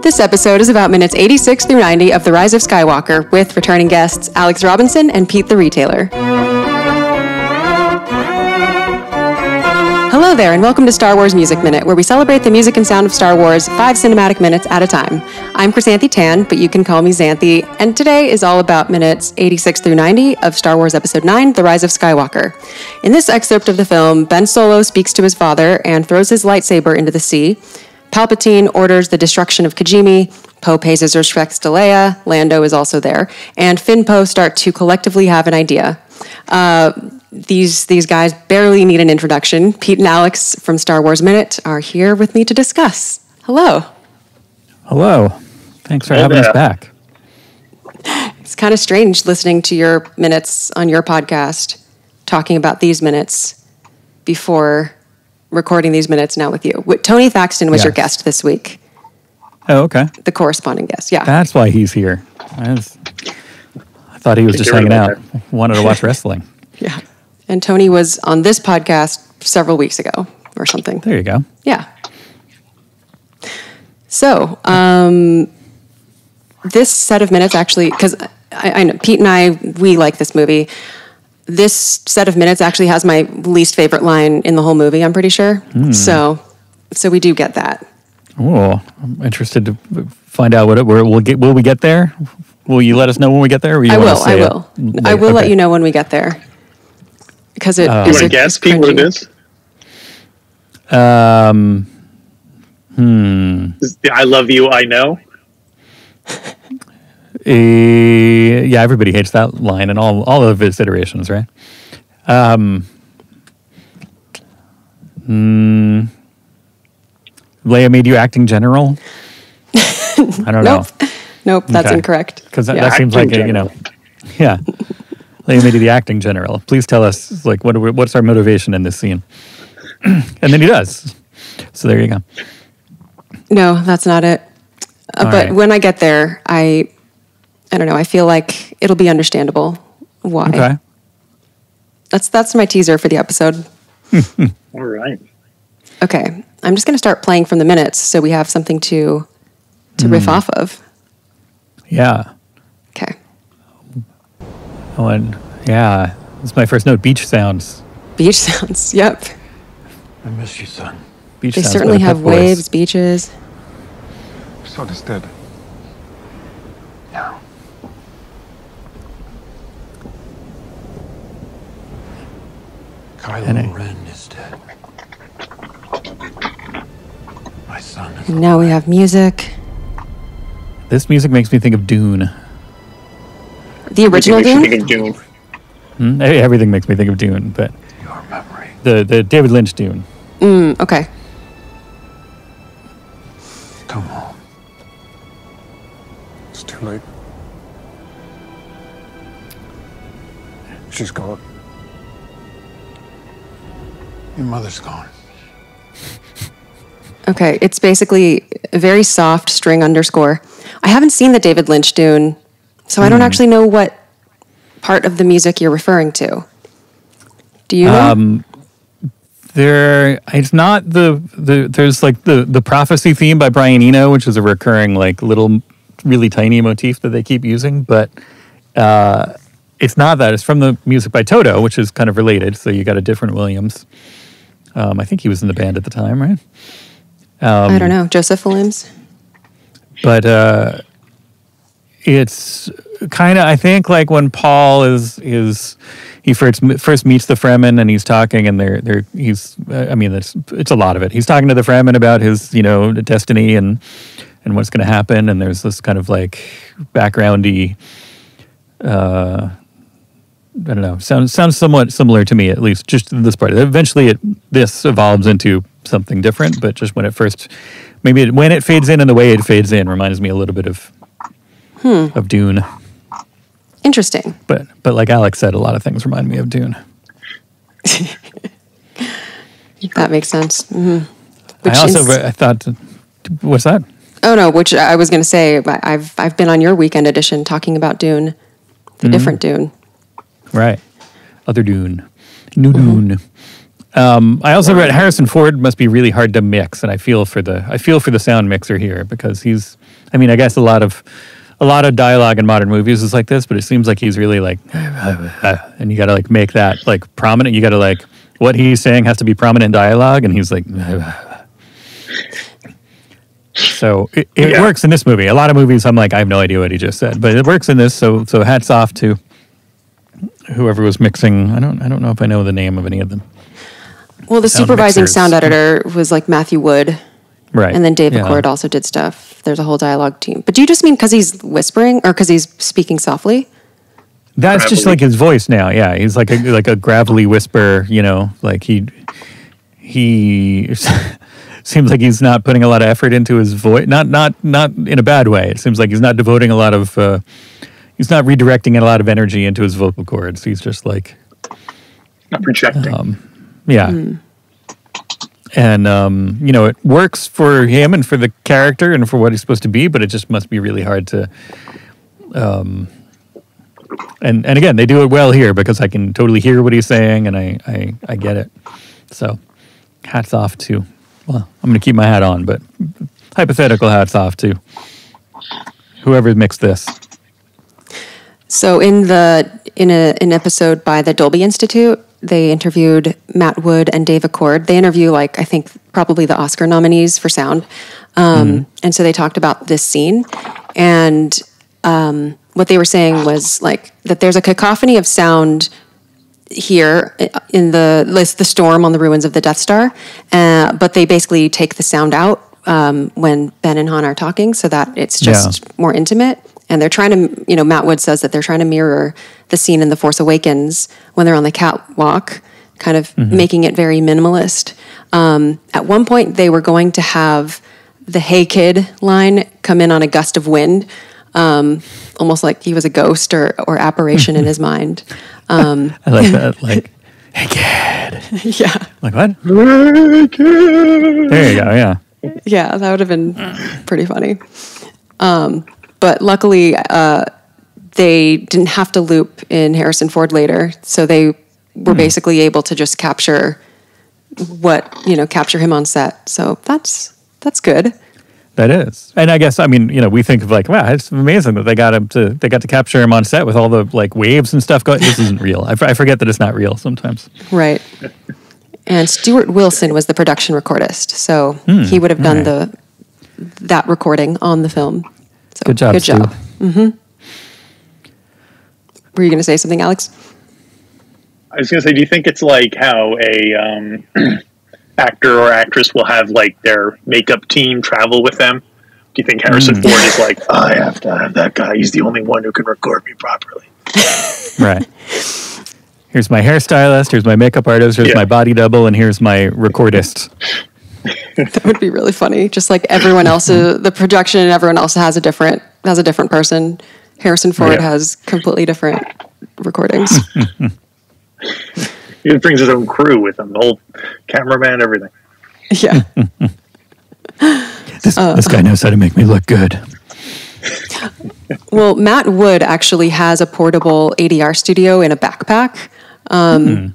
This episode is about minutes 86 through 90 of The Rise of Skywalker with returning guests Alex Robinson and Pete the Retailer. Hello there, and welcome to Star Wars Music Minute, where we celebrate the music and sound of Star Wars 5 cinematic minutes at a time. I'm Xanthe Tan, but you can call me Xanthe, and today is all about minutes 86 through 90 of Star Wars Episode 9, The Rise of Skywalker. In this excerpt of the film, Ben Solo speaks to his father and throws his lightsaber into the sea. Palpatine orders the destruction of Kijimi, Poe pays his respects to Leia, Lando is also there, and Finn and Poe start to collectively have an idea. These guys barely need an introduction. Pete and Alex from Star Wars Minute are here with me to discuss. Hello. Hello. Thanks for having us back. It's kind of strange listening to your minutes on your podcast, talking about these minutes before recording these minutes now with you. Tony Thaxton was your guest this week. Oh, okay. The corresponding guest, yeah. That's why he's here. I thought he was just hanging out. Wanted to watch wrestling. Yeah. And Tony was on this podcast several weeks ago or something. There you go. Yeah. So, this set of minutes actually, because I know Pete and I, we like this movie. This set of minutes actually has my least favorite line in the whole movie, I'm pretty sure. So we do get that. Oh, I'm interested to find out will we get there? Will you let us know when we get there? Or I will. I will let you know when we get there. Because it is. You want to guess, Pete, what it is? Is the I love you, I know? Yeah, everybody hates that line in all of its iterations, right? Leia made you acting general? I don't know. Nope, that's incorrect. Because that seems like yeah. Leia made you the acting general. Please tell us, like, what's our motivation in this scene? And then he does. So there you go. No, that's not it. But when I get there, I don't know. I feel like it'll be understandable why. Okay. That's my teaser for the episode. All right. Okay. I'm just going to start playing from the minutes so we have something to riff off of. Yeah. Okay. Oh, and yeah, it's my first note. Beach sounds. Beach sounds. Yep. I miss you, son. Beach they sounds certainly have waves, voice. beaches. Son is dead. No. Kylo Ren is dead. My son is And now we have music. This music makes me think of Dune. The original Dune? Everything makes me think of Dune, but your memory. The David Lynch Dune. Okay. Come home. It's too late. She's gone. Your mother's gone. Okay, it's basically a very soft string underscore. I haven't seen the David Lynch Dune, so I don't actually know what part of the music you're referring to. Do you know? It's not there's like the prophecy theme by Brian Eno, which is a recurring like little really tiny motif that they keep using, but it's not that. It's from the music by Toto, which is kind of related. So you got a different Williams. I think he was in the band at the time, right? I don't know. Joseph Williams? But it's kind of, I think, like when Paul he first meets the Fremen and he's talking, and it's a lot of it. He's talking to the Fremen about his, destiny and what's going to happen, and there's this kind of like backgroundy, I don't know, sounds somewhat similar to me, at least just this part. Eventually this evolves into something different, but just when it first, when it fades in and the way it fades in reminds me a little bit of Dune. Interesting. But like Alex said, a lot of things remind me of Dune. That makes sense. Mm-hmm. I thought, what's that? Oh no, which I was going to say, I've been on your weekend edition talking about Dune, the different Dune. Right. Other Dune. New Dune. I also read Harrison Ford must be really hard to mix, and I feel for the sound mixer here because he's. I mean, I guess a lot of dialogue in modern movies is like this, but it seems like he's really like, and you got to like make that like prominent. You got to like what he's saying has to be prominent in dialogue, and he's like. So it works in this movie. A lot of movies, I'm like, I have no idea what he just said, but it works in this. So hats off to whoever was mixing. I don't know if I know the name of any of them. Well, the supervising sound editor was like Matthew Wood. Right. And then David Cord also did stuff. There's a whole dialogue team. But do you just mean because he's whispering or because he's speaking softly? That's just like his voice now. Yeah, he's like a gravelly whisper. You know, like he seems like he's not putting a lot of effort into his voice. Not in a bad way. It seems like he's not devoting a lot of. He's not redirecting a lot of energy into his vocal cords. He's just like not projecting. Yeah. And, you know, it works for him and for the character and for what he's supposed to be, but it just must be really hard to... And again, they do it well here because I can totally hear what he's saying and I get it. So, hats off to... Well, I'm going to keep my hat on, but hypothetical hats off to whoever mixed this. So in an episode by the Dolby Institute, they interviewed Matt Wood and Dave Accord. They interview, like, I think probably the Oscar nominees for sound. And so they talked about this scene. And what they were saying was, like, that there's a cacophony of sound here in the storm on the ruins of the Death Star. But they basically take the sound out when Ben and Han are talking so that it's just more intimate. And they're trying to, you know, Matt Wood says that they're trying to mirror the scene in The Force Awakens when they're on the catwalk, kind of making it very minimalist. At one point, they were going to have the "Hey Kid" line come in on a gust of wind, almost like he was a ghost or apparition in his mind. I like that, like, "Hey Kid." Yeah. Like, what? Hey Kid. There you go, yeah. Yeah, that would have been pretty funny. But luckily, they didn't have to loop in Harrison Ford later, so they were basically able to just capture him on set. So that's good. That is, and I guess we think of like, wow, it's amazing that they got to capture him on set with all the like waves and stuff going. This isn't real. I forget that it's not real sometimes. Right. And Stuart Wilson was the production recordist, so he would have done that recording on the film. So, good job, Stu. Mm-hmm. Were you going to say something, Alex? I was going to say, do you think it's like how a actor or actress will have like their makeup team travel with them? Do you think Harrison Ford is like, I have to have that guy. He's the only one who can record me properly. Right. Here's my hairstylist. Here's my makeup artist. Here's my body double, and here's my recordist. That would be really funny. Just like everyone else, the production, everyone else has a different person. Harrison Ford has completely different recordings. He brings his own crew with him, the whole cameraman, everything. Yeah. This guy knows how to make me look good. Well, Matt Wood actually has a portable ADR studio in a backpack. And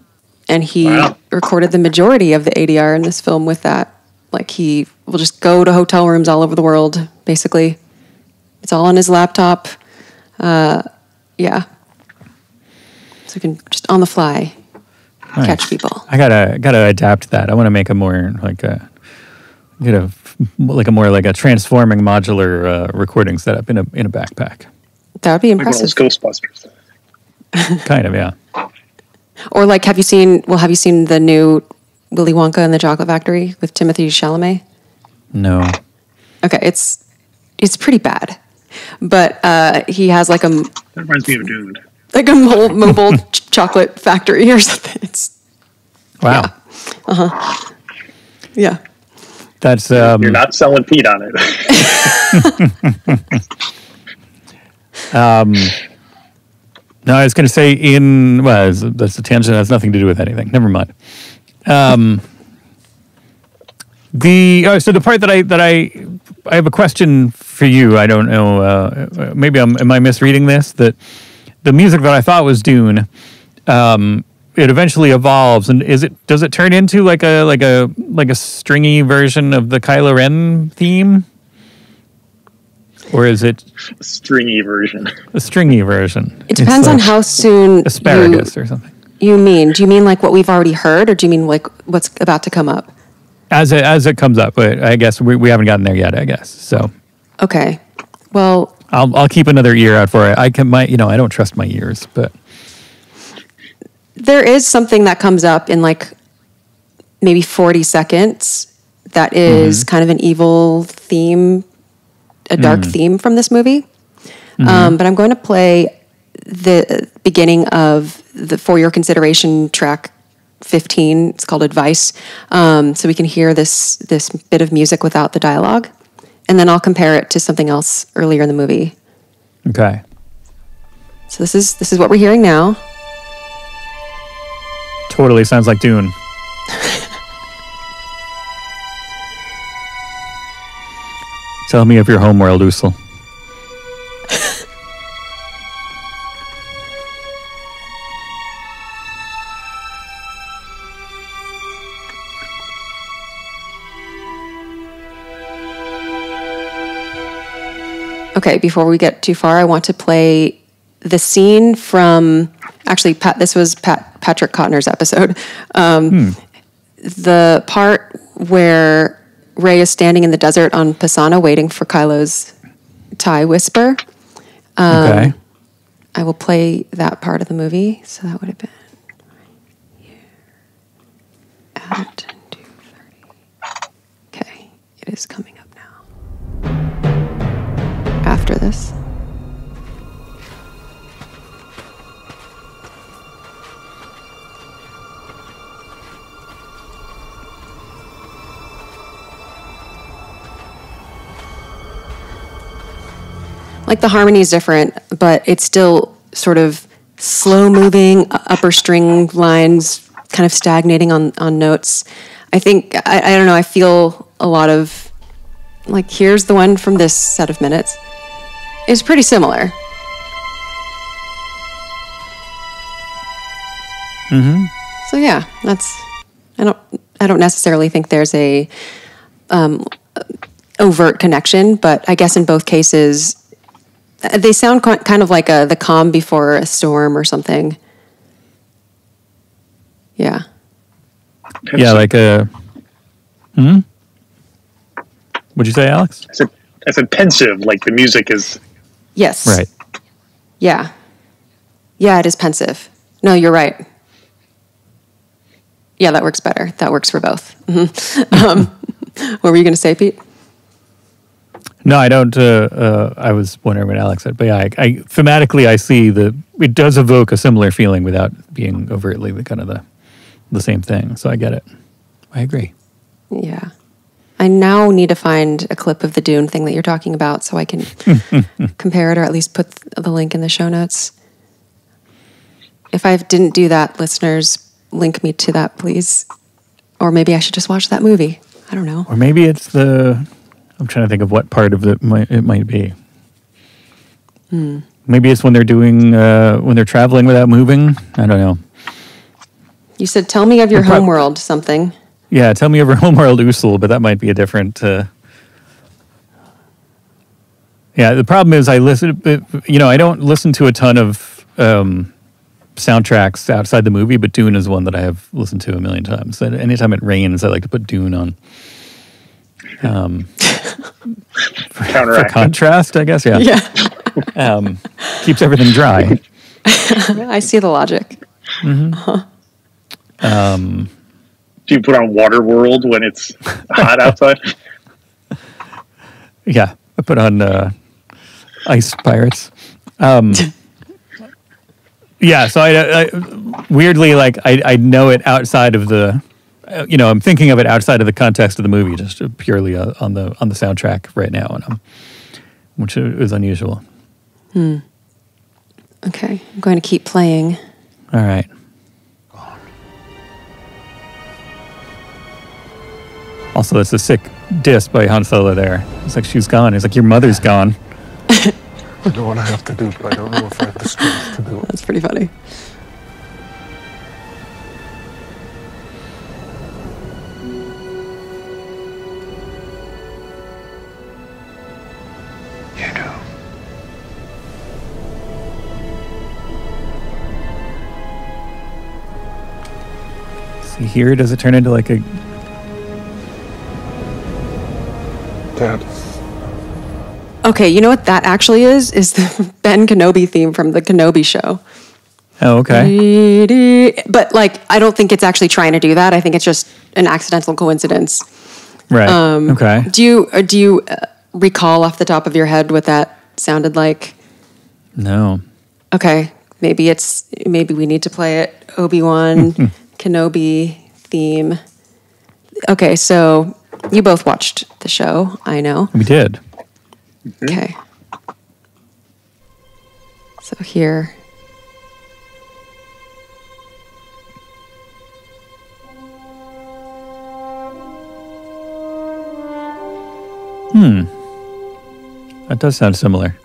he recorded the majority of the ADR in this film with that. Like, he will just go to hotel rooms all over the world, basically. It's all on his laptop. Yeah. So you can just on the fly catch people. I gotta adapt that. I want to make a more like a transforming modular recording setup in a backpack. That would be Like impressive. one of those Ghostbusters. Kind of, yeah. Or like, have you seen the new Willy Wonka and the Chocolate Factory with Timothée Chalamet? No. Okay, it's pretty bad. But he has like That reminds me of Dune. like a mobile chocolate factory or something. It's Wow. yeah. That's You're not selling Pete on it. No, I was going to say that's a tangent. That has nothing to do with anything. Never mind. So the part that I have a question for you. I don't know. Maybe am I misreading this? That the music that I thought was Dune it eventually evolves, and does it turn into like a stringy version of the Kylo Ren theme, or is it a stringy version? A stringy version. It depends on how soon asparagus or something. You mean? Do you mean like what we've already heard, or do you mean like what's about to come up? As it comes up, but I guess we haven't gotten there yet. I guess so. Okay. Well, I'll keep another ear out for it. I don't trust my ears, but there is something that comes up in like maybe 40 seconds that is kind of an evil theme, a dark theme from this movie. But I'm going to play the beginning of the For Your Consideration track 15. It's called Advice. So we can hear this bit of music without the dialogue. And then I'll compare it to something else earlier in the movie. Okay. So this is what we're hearing now. Totally sounds like Dune. Tell me of your homeworld, Usul. Okay, before we get too far, I want to play the scene from... Actually, this was Patrick Kottner's episode. The part where Rey is standing in the desert on Pasaana waiting for Kylo's tie whisper. Okay. I will play that part of the movie. So that would have been here at 2:30. Okay, it is coming up now. After this. Like the harmony is different, but it's still sort of slow moving, upper string lines, kind of stagnating on notes. I think, I don't know, I feel a lot of, like, here's the one from this set of minutes. It's pretty similar. So yeah, I don't necessarily think there's a overt connection, but I guess in both cases, they sound kind of like the calm before a storm or something. Yeah. Yeah, like a... What'd you say, Alex? I said pensive, like the music is... Yes. Right. Yeah. Yeah, it is pensive. No, you're right. Yeah, that works better. That works for both. What were you going to say, Pete? No, I don't. I was wondering what Alex said, but yeah, I thematically I see it does evoke a similar feeling without being overtly the same thing. So I get it. I agree. Yeah, I now need to find a clip of the Dune thing that you're talking about, so I can compare it, or at least put the link in the show notes. If I didn't do that, listeners, link me to that, please. Or maybe I should just watch that movie. I don't know. Or maybe it's I'm trying to think of what part of it might be. Maybe it's when they're when they're traveling without moving. I don't know. You said, "Tell me of your homeworld," something. Yeah, tell me of your homeworld, Usul, but that might be a different. Yeah, the problem is I don't listen to a ton of soundtracks outside the movie, but Dune is one that I have listened to a million times. And anytime it rains, I like to put Dune on. For contrast, I guess. Yeah. Keeps everything dry. I see the logic. Mm-hmm. Do you put on Waterworld when it's hot outside? Yeah, I put on Ice Pirates. Yeah, so I weirdly, like, I know it outside of the, I'm thinking of it outside of the context of the movie, just purely on the soundtrack right now, which is unusual. Okay, I'm going to keep playing. All right. Also, it's a sick diss by Han Solo there. It's like, she's gone. It's like, your mother's gone. I know what I have to do, but I don't know if I have the strength to do it. That's pretty funny. You do. See here, does it turn into like a... Dad. Okay, you know what that actually is? Is the Ben Kenobi theme from the Kenobi show. Oh, okay. But like, I don't think it's actually trying to do that. I think it's just an accidental coincidence. Right. Okay. Do you recall off the top of your head what that sounded like? No. Okay, maybe we need to play it. Obi-Wan Kenobi theme. Okay, so you both watched the show, I know. We did. Okay. So here. That does sound similar.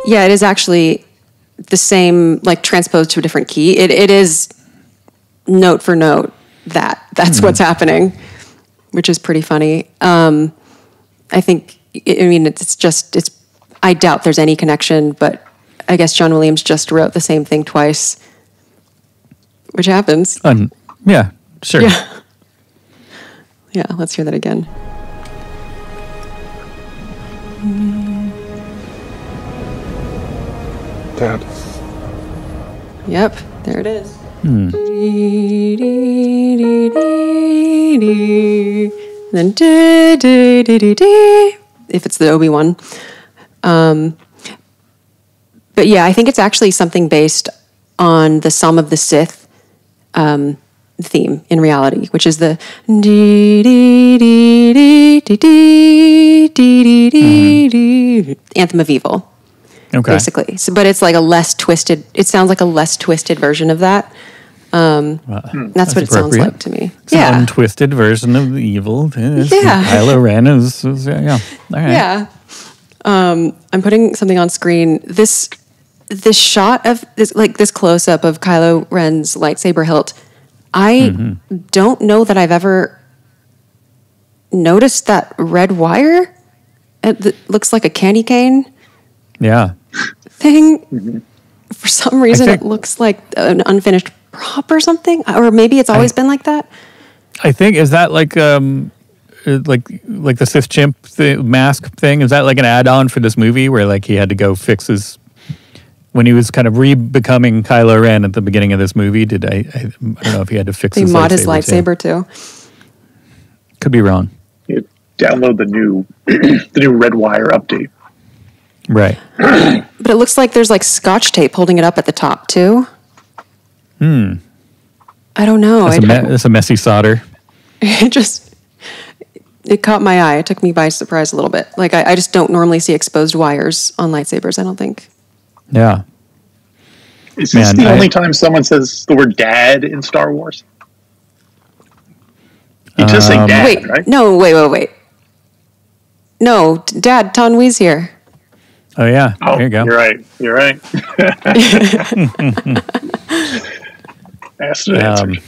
Yeah, it is actually the same, like transposed to a different key. It is note for note that's what's happening, which is pretty funny. I think, I doubt there's any connection, but I guess John Williams just wrote the same thing twice, which happens. Yeah, sure. Yeah. Yeah, let's hear that again. Dad. Yep, there it is. Then if it's the Obi-Wan. But yeah, I think it's actually something based on the Psalm of the Sith theme in reality, which is the Anthem of Evil. Okay. Basically. So, but it's like a less twisted, it sounds like a less twisted version of that. That's what it sounds like to me. It's an untwisted version of the evil. Yeah. Kylo Ren is yeah. All right. Yeah. I'm putting something on screen. This shot of this close up of Kylo Ren's lightsaber hilt. I don't know that I've ever noticed that red wire. It looks like a candy cane. Yeah. Thing. For some reason, it looks like an unfinished prop or something, or maybe it's always been like that. I think is that like the Sith chimp mask thing? Is that like an add-on for this movie where like he had to go fix his when he was kind of re-becoming Kylo Ren at the beginning of this movie? I don't know if he had to fix his mod lightsaber his lightsaber too. Could be wrong. You download the new red wire update. Right. But it looks like there's like Scotch tape holding it up at the top too. I don't know. It's a messy solder. It caught my eye. It took me by surprise a little bit. Like I just don't normally see exposed wires on lightsabers, I don't think. Yeah. Is this the only time someone says the word dad in Star Wars? You just say dad, right? No, wait. No, Dad, Tanwi's here. Oh, yeah. Oh, there you go. You're right. Asked and answered.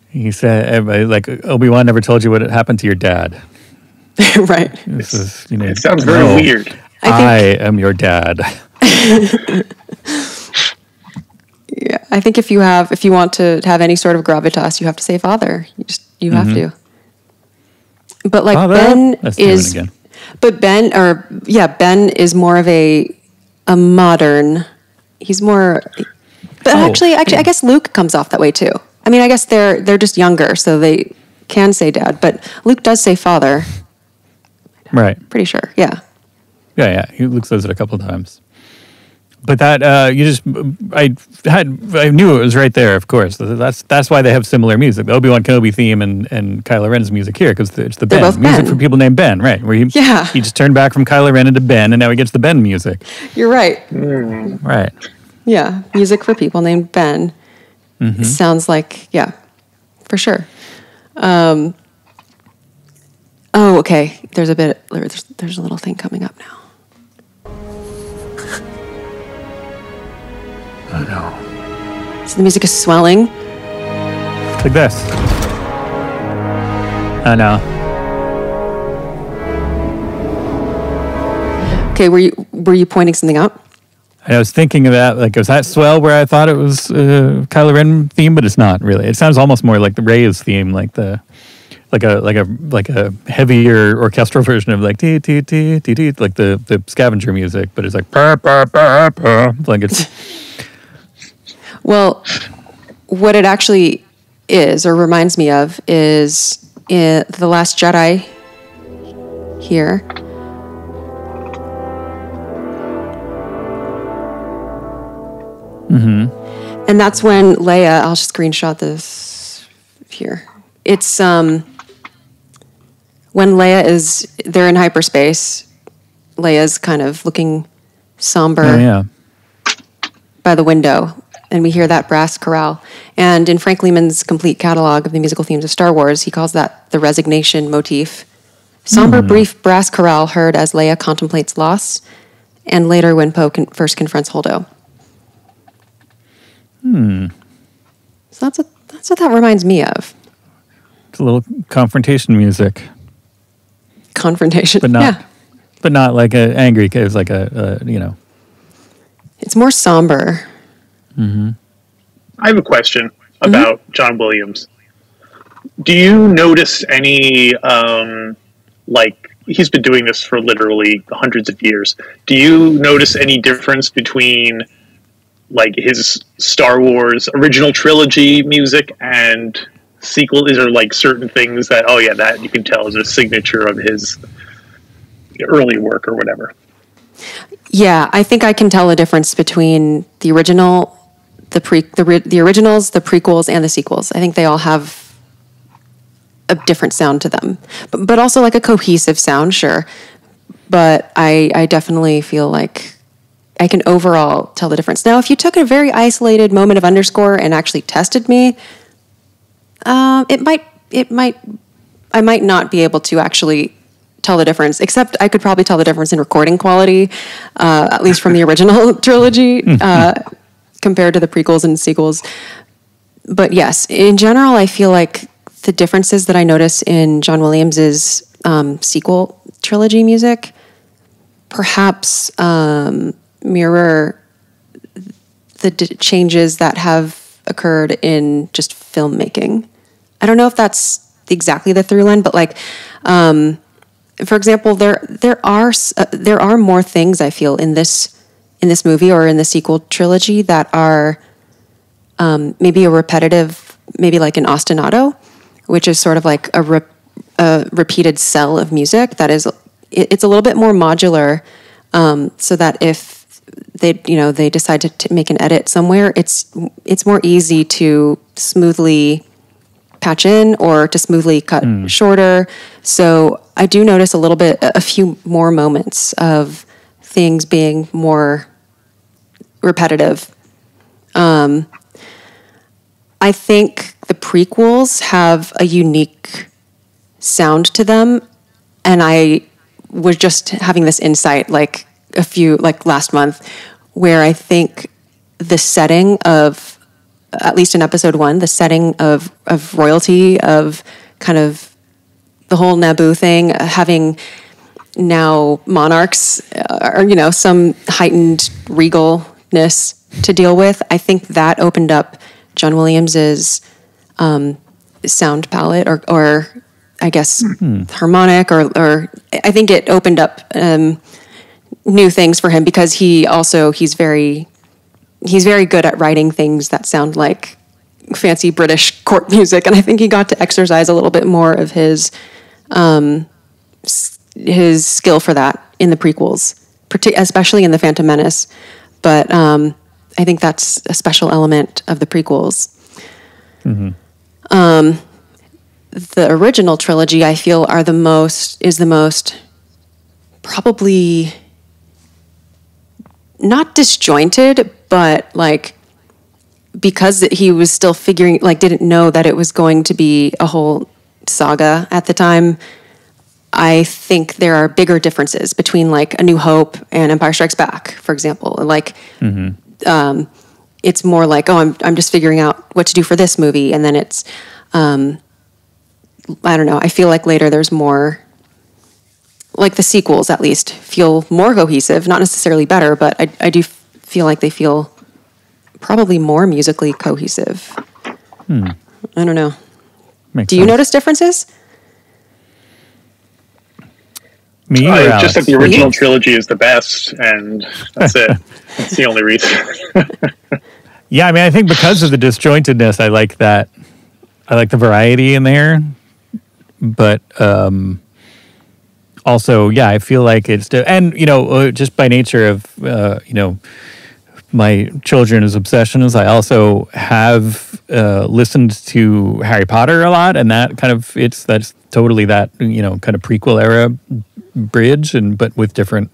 He said, like, Obi-Wan never told you what had happened to your dad. Right. This is, it sounds very weird. I am your dad. Yeah, I think if you want to have any sort of gravitas, you have to say father. You have to. But like Father? Ben Let's is, do it again. but Ben is more of a modern. He's more. But actually, I guess Luke comes off that way too. I mean, I guess they're just younger, so they can say dad. But Luke does say father. Right. Pretty sure. Yeah. Yeah. Luke says it a couple of times. But that I knew it was right there. Of course, that's why they have similar music. The Obi-Wan Kenobi theme and Kylo Ren's music here because it's the They're Ben both music Ben. for people named Ben, right? Where he just turned back from Kylo Ren into Ben, and now he gets the Ben music. You're right. Right. Yeah, music for people named Ben. Sounds like for sure. Oh, okay. There's a little thing coming up now. I know. So the music is swelling. Like this. I know. Okay, were you pointing something out? I was thinking of that, like, was that swell where I thought it was Kylo Ren theme, but it's not really. It sounds almost more like the Rey's theme, like a heavier orchestral version of like tee tee tee tee tee, like the scavenger music, but it's like purr, purr, purr, purr. Like it's. Well, what it actually is, or reminds me of, is in The Last Jedi here. Mm-hmm. And that's when Leia, I'll just screenshot this here. It's when Leia they're in hyperspace, Leia's kind of looking somber by the window, and we hear that brass chorale. And in Frank Lehman's complete catalog of the musical themes of Star Wars, he calls that the resignation motif. Somber, brief brass chorale heard as Leia contemplates loss, and later when Poe first confronts Holdo. So that's what that reminds me of. It's a little confrontation music. Confrontation, but not like an angry case, like a. It's more somber. Mm-hmm. I have a question about John Williams. Do you notice any, he's been doing this for literally hundreds of years. Do you notice any difference between, like, his Star Wars original trilogy music and sequel? Is there, like, certain things that, that you can tell is a signature of his early work or whatever? Yeah, I think I can tell a difference between the original, the originals, the prequels, and the sequels. I think they all have a different sound to them, but also like a cohesive sound, sure. But I definitely feel like I can overall tell the difference. Now, if you took a very isolated moment of underscore and actually tested me, I might not be able to actually tell the difference, except I could probably tell the difference in recording quality, at least from the original trilogy, compared to the prequels and sequels. But yes, in general, I feel like the differences that I notice in John Williams's sequel trilogy music perhaps mirror the changes that have occurred in just filmmaking. I don't know if that's exactly the through line, but like, for example, there are more things I feel in this movie or in the sequel trilogy that are maybe a repetitive, maybe like an ostinato, which is sort of like a repeated cell of music that is, it's a little bit more modular, so that if they decide to make an edit somewhere, it's more easy to smoothly patch in or to smoothly cut shorter. So I do notice a few more moments of things being more repetitive. I think the prequels have a unique sound to them, and I was just having this insight like last month, where I think the setting of, at least in episode 1, the setting of royalty, of kind of the whole Naboo thing, having now monarchs, or some heightened regalness to deal with. I think that opened up John Williams's sound palette, or I guess harmonic, or I think it opened up new things for him, because he's very good at writing things that sound like fancy British court music, and I think he got to exercise a little bit more of his skill for that in the prequels, especially in The Phantom Menace. But I think that's a special element of the prequels. The original trilogy, I feel, is the most probably not disjointed, but like, because he was still figuring, like, didn't know that it was going to be a whole saga at the time. I think there are bigger differences between like A New Hope and Empire Strikes Back, for example. Like, it's more like, I'm just figuring out what to do for this movie, and then it's I don't know. I feel like later there's more, like the sequels at least, feel more cohesive. Not necessarily better, but I do feel like they feel probably more musically cohesive. I don't know. Do you notice differences? Me or Alex? Just that the original trilogy is the best, and that's it. That's the only reason. Yeah, I mean, I think because of the disjointedness, I like that. I like the variety in there, but also, yeah, I feel like it's and just by nature of my children's obsessions, I also have listened to Harry Potter a lot, and that kind of that's totally that kind of prequel era bridge, but with different.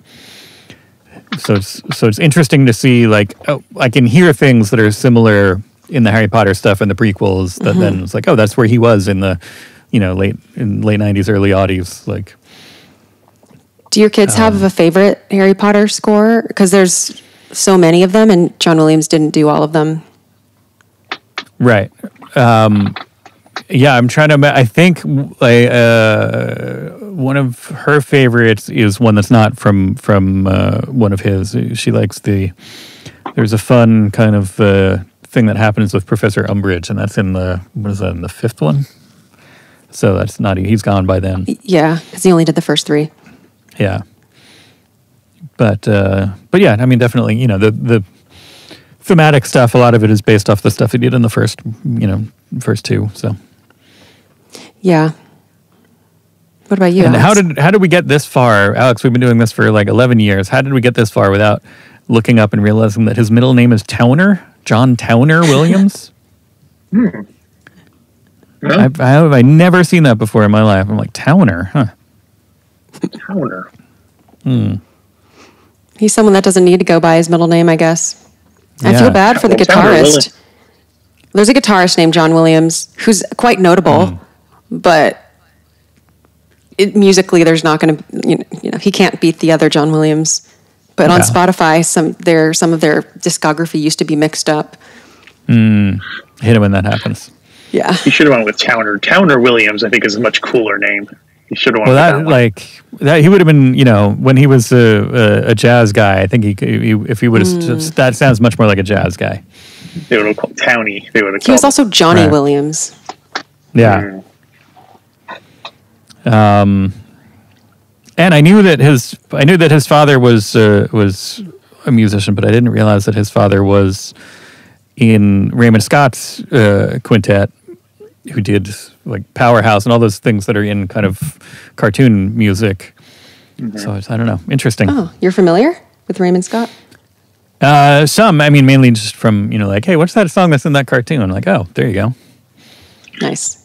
So it's interesting to see, like, I can hear things that are similar in the Harry Potter stuff and the prequels that then it's like, oh, that's where he was in the late 90s, early aughties. Like, do your kids have a favorite Harry Potter score? Because there's so many of them, and John Williams didn't do all of them. Right. Yeah, I'm trying to. I think one of her favorites is one that's not from one of his. She likes there's a fun kind of thing that happens with Professor Umbridge, and that's in in the fifth one? So that's not. He's gone by then. Yeah, because he only did the first three. Yeah. But yeah, I mean, definitely, the thematic stuff, a lot of it is based off the stuff he did in the first two. So. Yeah. What about you, and Alex? how did we get this far? Alex, we've been doing this for like 11 years. How did we get this far without looking up and realizing that his middle name is Towner? John Towner Williams? Yeah. I never seen that before in my life. I'm like, Towner, huh? Towner. He's someone that doesn't need to go by his middle name, I guess. I feel bad for the guitarist. There's a guitarist named John Williams who's quite notable, but musically, there's not going to, he can't beat the other John Williams. But on Spotify, some of their discography used to be mixed up. Hate it when that happens. Yeah, he should have went with Towner. Towner Williams, I think, is a much cooler name. He should have went with that. He would have been, when he was a jazz guy. I think if he would have, that sounds much more like a jazz guy. They would have called Towny. They would have. He was also Johnny Williams. Yeah. And I knew that his father was a musician, but I didn't realize that his father was in Raymond Scott's quintet, who did like Powerhouse and all those things that are in kind of cartoon music. So I don't know, interesting. Oh, you're familiar with Raymond Scott? Some, I mean, mainly just from like, hey, what's that song that's in that cartoon? I'm like, oh, there you go. Nice.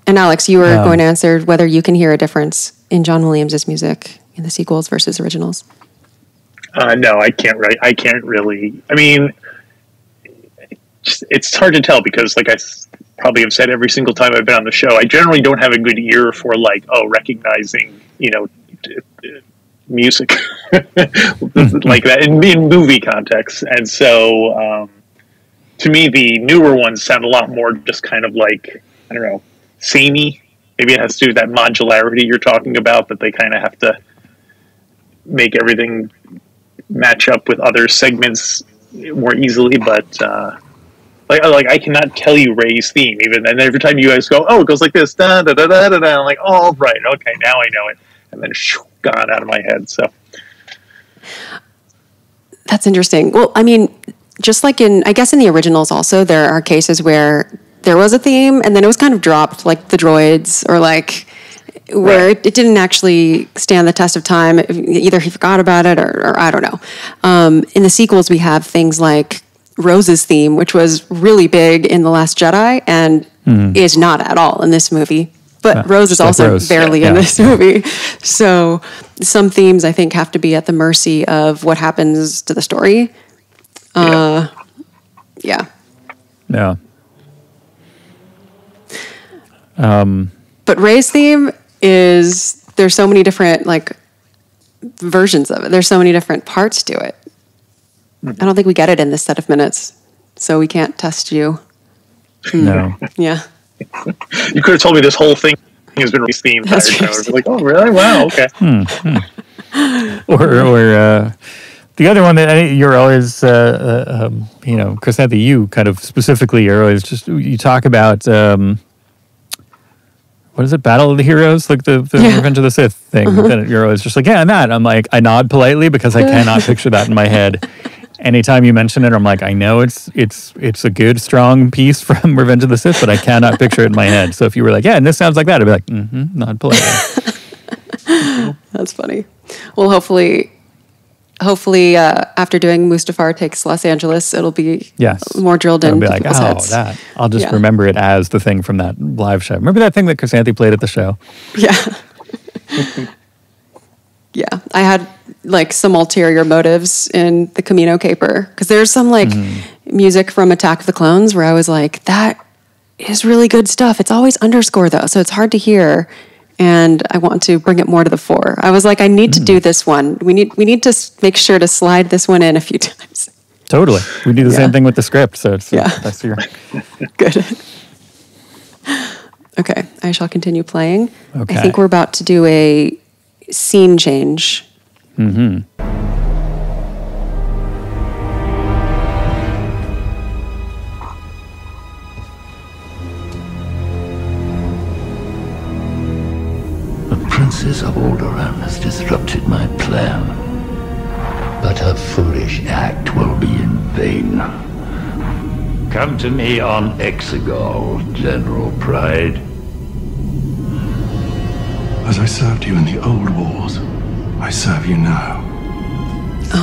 And Alex, you were going to answer whether you can hear a difference in John Williams' music in the sequels versus originals. No, I can't really. I mean, it's hard to tell because, like I probably have said every single time I've been on the show, I generally don't have a good ear for recognizing, music like that in movie context. And so, to me, the newer ones sound a lot more just kind of like, I don't know, samey. Maybe it has to do with that modularity you're talking about, that they kind of have to make everything match up with other segments more easily. But like I cannot tell you Ray's theme, even, and every time you guys go, oh, it goes like this, da da da da da da. I'm like, oh, right, okay, now I know it, and then gone out of my head. So that's interesting. Well, I mean, just like I guess in the originals, also there are cases where there was a theme and then it was kind of dropped, like the droids, or like where it didn't actually stand the test of time. Either he forgot about it or I don't know. In the sequels, we have things like Rose's theme, which was really big in The Last Jedi and is not at all in this movie. But Rose is also barely in this movie. So some themes, I think, have to be at the mercy of what happens to the story. Yeah. But Ray's theme is, there's so many different versions of it. There's so many different parts to it. I don't think we get it in this set of minutes, so we can't test you. No. Yeah. You could have told me this whole thing has been released the entire show. I'd be like, oh, really? Wow, okay. Or the other one that you're always, Chris, you kind of specifically, you're always just, you talk about, what is it, Battle of the Heroes? Like the Revenge of the Sith thing. And you're always just like, yeah, and that. I'm like, I nod politely because I cannot picture that in my head. Anytime you mention it, I'm like, I know it's a good, strong piece from Revenge of the Sith, but I cannot picture it in my head. So if you were like, yeah, and this sounds like that, I'd be like, nod politely. That's funny. Well, hopefully, after doing Mustafar Takes Los Angeles, it'll be more drilled in. I'll be like, heads. That. I'll just remember it as the thing from that live show. Remember that thing that Xanthe played at the show? Yeah. Yeah. I had like some ulterior motives in the Camino Caper because there's some like music from Attack of the Clones where I was like, that is really good stuff. It's always underscore though, so it's hard to hear. And I want to bring it more to the fore. I was like, I need to do this one. We need to make sure to slide this one in a few times. Totally. We do the same thing with the script. So it's that's your good. Okay, I shall continue playing. Okay. I think we're about to do a scene change. Mm-hmm. Princess of Alderaan has disrupted my plan, but her foolish act will be in vain. Come to me on Exegol, General Pryde. As I served you in the old wars, I serve you now.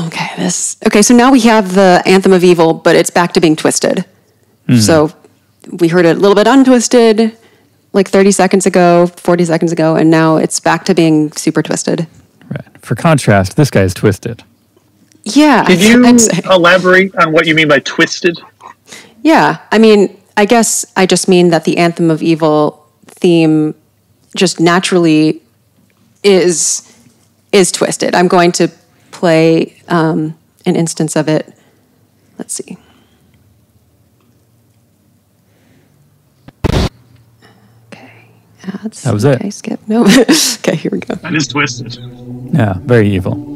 Okay, so now we have the Anthem of Evil, but it's back to being twisted. So we heard it a little bit untwisted, like 30 seconds ago, 40 seconds ago, and now it's back to being super twisted. Right. For contrast, this guy's twisted. Yeah. Did you elaborate on what you mean by twisted? Yeah. I mean, I guess I just mean that the Anthem of Evil theme just naturally is twisted. I'm going to play an instance of it. Let's see. Ads. That was it. Okay, skip. No. Okay, here we go. That is twisted. Yeah, very evil.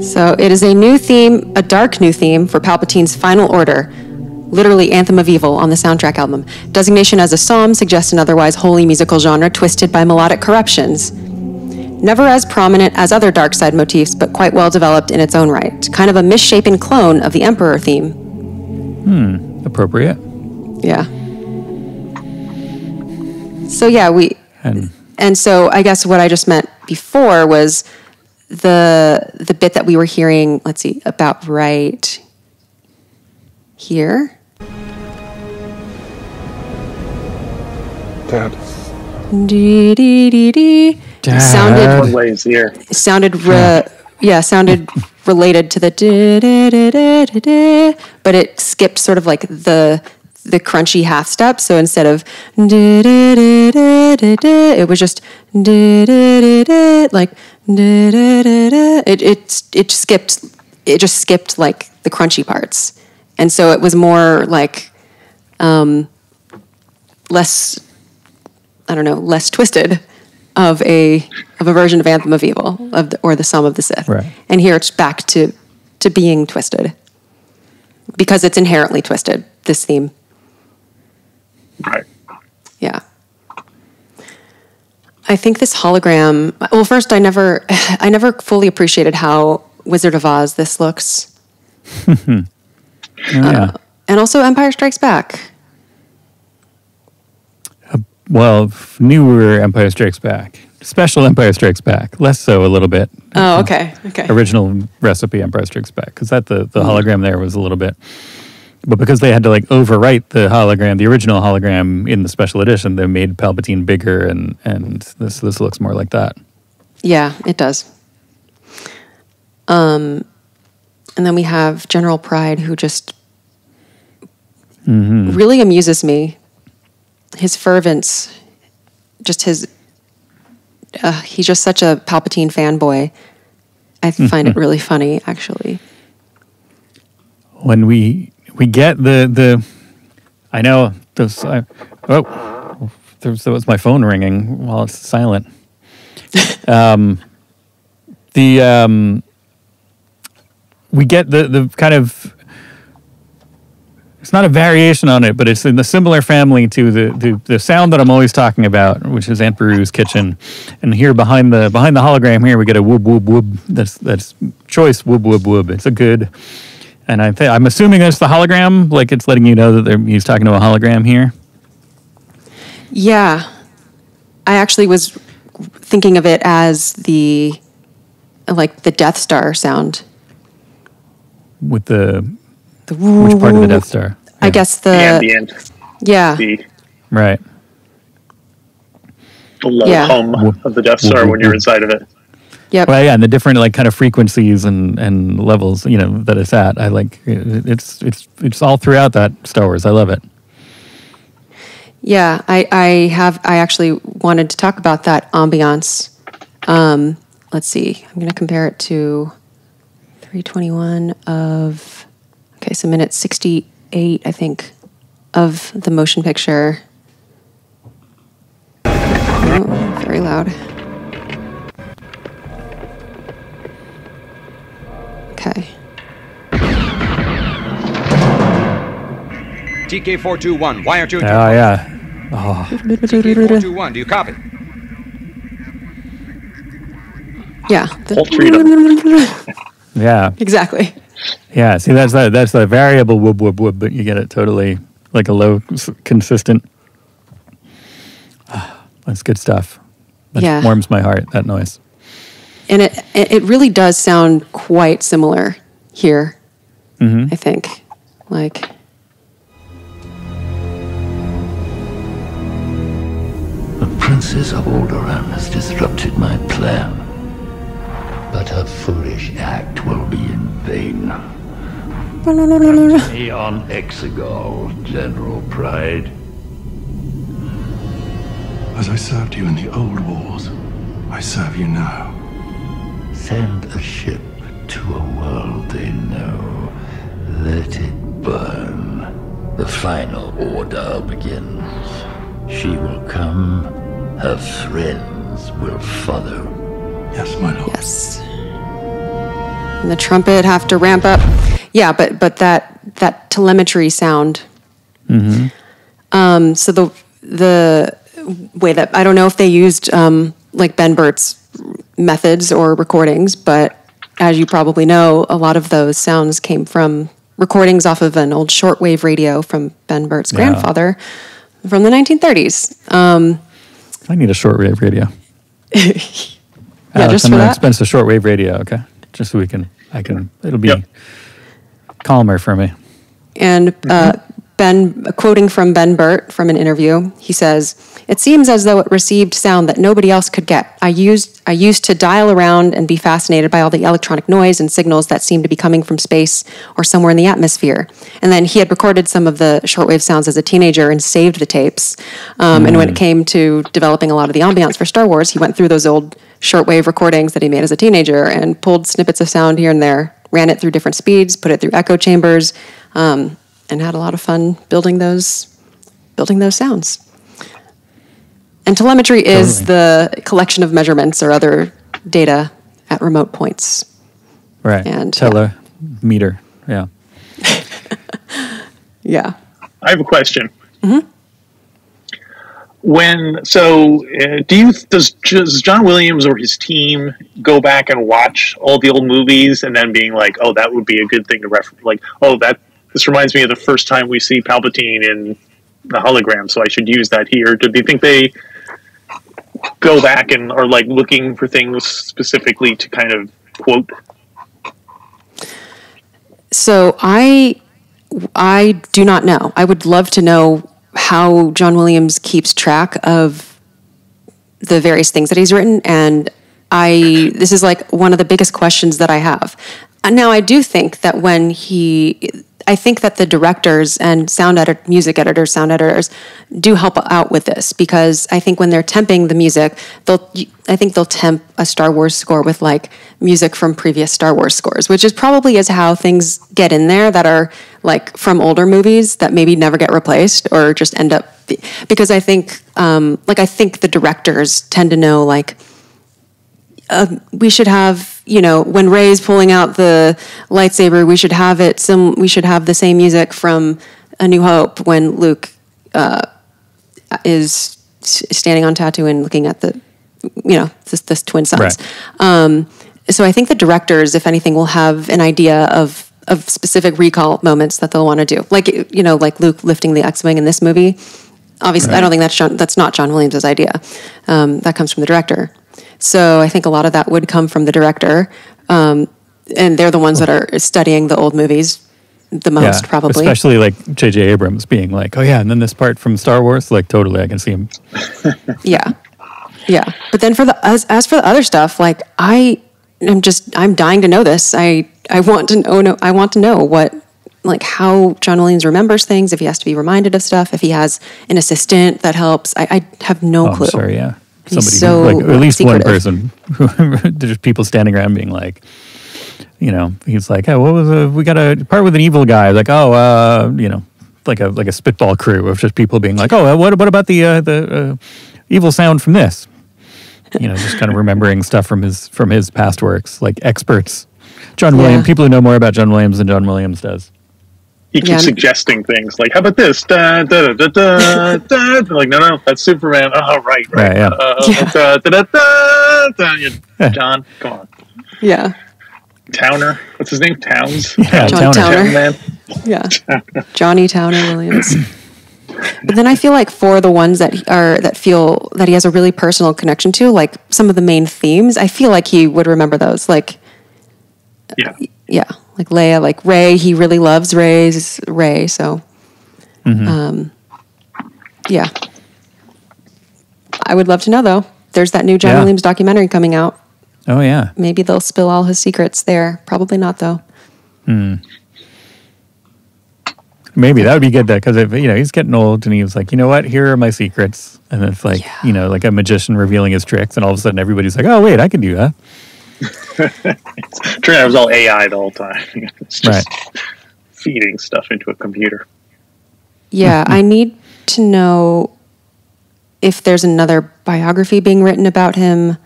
So it is a new theme, a dark new theme for Palpatine's Final Order. Literally Anthem of Evil on the soundtrack album. Designation as a psalm suggests an otherwise holy musical genre twisted by melodic corruptions. Never as prominent as other dark side motifs, but quite well developed in its own right. Kind of a misshapen clone of the Emperor theme. Appropriate. Yeah. So yeah, and so I guess what I just meant before was the bit that we were hearing, let's see, about right here. Dad. Sounded One way is here. sounded related to the but it skipped sort of like the crunchy half step. So instead of it was just like it just skipped like the crunchy parts, and so it was more like less twisted of a version of Anthem of Evil or the Psalm of the Sith. Right. And here it's back to being twisted because it's inherently twisted, this theme. Right. Yeah. I think this hologram, well, first I never fully appreciated how Wizard of Oz this looks. Yeah. And also Empire Strikes Back. Well, newer Empire Strikes Back. Special Empire Strikes Back. Less so a little bit. Oh, okay. Okay. Original recipe Empire Strikes Back. Because the hologram there was a little bit. But because they had to like overwrite the hologram, the original hologram in the special edition, they made Palpatine bigger and this looks more like that. Yeah, it does. And then we have General Pryde, who just really amuses me. His fervence, just his, he's just such a Palpatine fanboy. I find it really funny, actually. When we get the I know those. That was my phone ringing while it's silent. We get the kind of. It's not a variation on it, but it's in the similar family to the sound that I'm always talking about, which is Aunt Beru's kitchen. And here behind the hologram here, we get a woob woob woob. That's choice woob woob woob. It's a good, and I'm assuming that's the hologram, like it's letting you know that he's talking to a hologram here. Yeah, I actually was thinking of it as the Death Star sound. With which part of the Death Star? I guess the ambient. Yeah. Right. The low hum of the Death Star when you're inside of it. Yep. Well, yeah, and the different kind of frequencies and levels, that it's at. I like it's all throughout that Star Wars. I love it. Yeah, I actually wanted to talk about that ambiance. Let's see. I'm going to compare it to 321 of. Okay, so minute 68, I think, of the motion picture. Oh, very loud. Okay. TK421, why aren't you... Oh, yeah. Oh. TK421, do you copy? Yeah. Yeah. Exactly. Yeah, see, that's the variable whoop, whoop, whoop, but you get it totally like a low, consistent. That's good stuff. That warms my heart, that noise. And it really does sound quite similar here, I think. Like... The Princess of Alderaan has disrupted my plan. But her foolish act will be in vain. Come to me on Exegol, General Pryde. As I served you in the old wars, I serve you now. Send a ship to a world they know. Let it burn. The final order begins. She will come. Her friends will follow. Yes, my lord. Yes. And the trumpet have to ramp up. Yeah, but that telemetry sound. So the way that I don't know if they used like Ben Burtt's methods or recordings, but as you probably know, a lot of those sounds came from recordings off of an old shortwave radio from Ben Burtt's grandfather from the 1930s. I need a shortwave radio. Yeah, just for that. Expensive shortwave radio, okay? Just so it'll be calmer for me. And quoting from Ben Burtt from an interview, he says, "It seems as though it received sound that nobody else could get. I used to dial around and be fascinated by all the electronic noise and signals that seemed to be coming from space or somewhere in the atmosphere." And then he had recorded some of the shortwave sounds as a teenager and saved the tapes. And when it came to developing a lot of the ambience for Star Wars, he went through those old shortwave recordings that he made as a teenager and pulled snippets of sound here and there, ran it through different speeds, put it through echo chambers, and had a lot of fun building those sounds. And telemetry is the collection of measurements or other data at remote points. Right. And telemeter. Yeah. Yeah. I have a question. Does John Williams or his team go back and watch all the old movies and then being like, oh, that would be a good thing to reference? Like, oh, this reminds me of the first time we see Palpatine in the hologram, so I should use that here. Do you think they go back and are like looking for things specifically to kind of quote? So I do not know. I would love to know how John Williams keeps track of the various things that he's written, and this is like one of the biggest questions that I have. And now I do think that I think that the directors and music editors, sound editors do help out with this, because I think when they're temping the music, they'll temp a Star Wars score with like music from previous Star Wars scores, which is probably is how things get in there that are like from older movies that maybe never get replaced or just end up, because I think I think the directors tend to know like, we should have, when Rey's pulling out the lightsaber, we should have the same music from A New Hope when Luke is standing on Tatooine looking at the, this twin suns. Right. So I think the directors, if anything, will have an idea of specific recall moments that they'll want to do. Like, like Luke lifting the X-Wing in this movie. Obviously, right. I don't think that's not John Williams' idea. That comes from the director. So I think a lot of that would come from the director, and they're the ones that are studying the old movies the most, probably. Especially like J.J. Abrams being like, oh yeah, and then this part from Star Wars, like totally, I can see him. Yeah. But then as for the other stuff, like I'm dying to know this. I want to know what, like how John Williams remembers things, if he has to be reminded of stuff, if he has an assistant that helps. I have no clue. I'm sure, yeah. Somebody who, like, at least secretive. One person. There's people standing around being like, he's like, hey, we got a part with an evil guy. Like, like a spitball crew of just people being like, oh, what about the evil sound from this? Just kind of remembering stuff from his past works, like experts. John Williams, people who know more about John Williams than John Williams does. He keeps suggesting things like, how about this? Da, da, da, da, da. Like, no, that's Superman. Oh, right. Yeah. Da, da, da, da, da. John, come on. Yeah. Towner. What's his name? Towns? Yeah, John Towner. Man. Yeah. Johnny Towner Williams. But then I feel like for the ones that feel that he has a really personal connection to, like some of the main themes, I feel like he would remember those. Like, yeah, like Leia, like Rey. He really loves Rey. So, yeah. I would love to know though. There's that new John Williams documentary coming out. Oh yeah. Maybe they'll spill all his secrets there. Probably not though. Maybe that would be good, because he's getting old, and he was like, you know what? Here are my secrets, and it's like like a magician revealing his tricks, and all of a sudden everybody's like, oh wait, I can do that. Turned out it was all AI the whole time. It's just feeding stuff into a computer. Yeah, I need to know if there's another biography being written about him.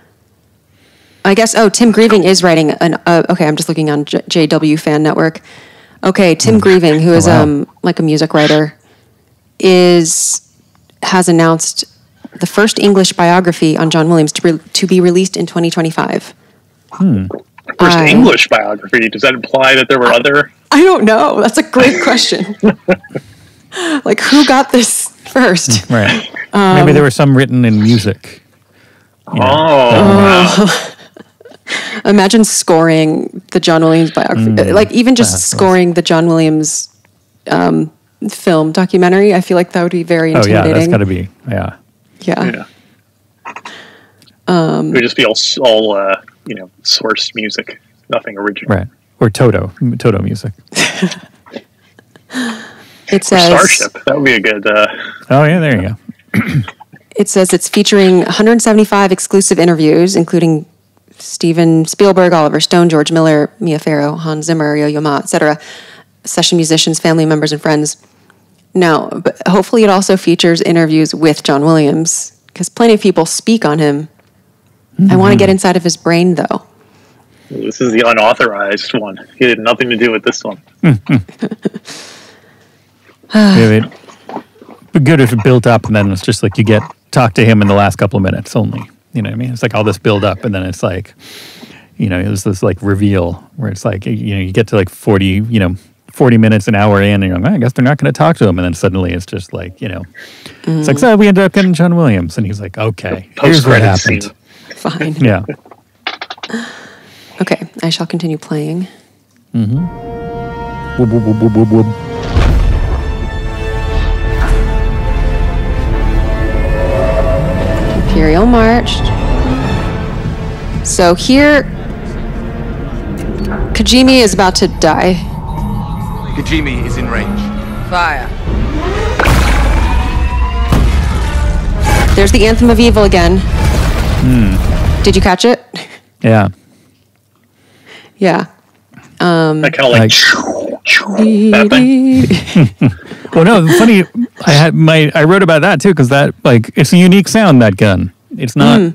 I guess. Oh, Tim Grieving is writing an. Okay, I'm just looking on JW Fan Network. Okay, Tim Grieving, who is like a music writer, has announced the first English biography on John Williams to be released in 2025. First English biography? Does that imply that there were other? I don't know. That's a great question. Like, who got this first? Right. Maybe there were some written in music. Wow. Imagine scoring the John Williams biography. Like, even just scoring the John Williams film documentary. I feel like that would be very intimidating. Oh, yeah, that's got to be, Yeah. It would just be all source music, nothing original. Right. Or Toto music. It says Starship. That would be a good. Oh yeah, there you go. It says it's featuring 175 exclusive interviews, including Steven Spielberg, Oliver Stone, George Miller, Mia Farrow, Hans Zimmer, Yo-Yo Ma, etc. Session musicians, family members, and friends. Now, but hopefully it also features interviews with John Williams, because plenty of people speak on him. I want to get inside of his brain, though. This is the unauthorized one. He had nothing to do with this one. It'd be good if it built up, and then it's just like you talk to him in the last couple of minutes only. You know what I mean? It's like all this build up, and then it's like, there's this like reveal where it's like, you get to like 40 minutes, an hour in, and you're like, I guess they're not going to talk to him. And then suddenly it's just like, it's like, so we ended up getting John Williams. And he's like, okay, here's what happened. Scene. Fine. Yeah. Okay, I shall continue playing. Woob, woob, woob, woob, woob, woob. Imperial March. So here, Kajimi is about to die. Kajimi is in range. Fire. There's the Anthem of Evil again. Did you catch it? Yeah. Yeah. That kind of like that thing. Well, no, funny. I wrote about that too because that it's a unique sound, that gun. It's not.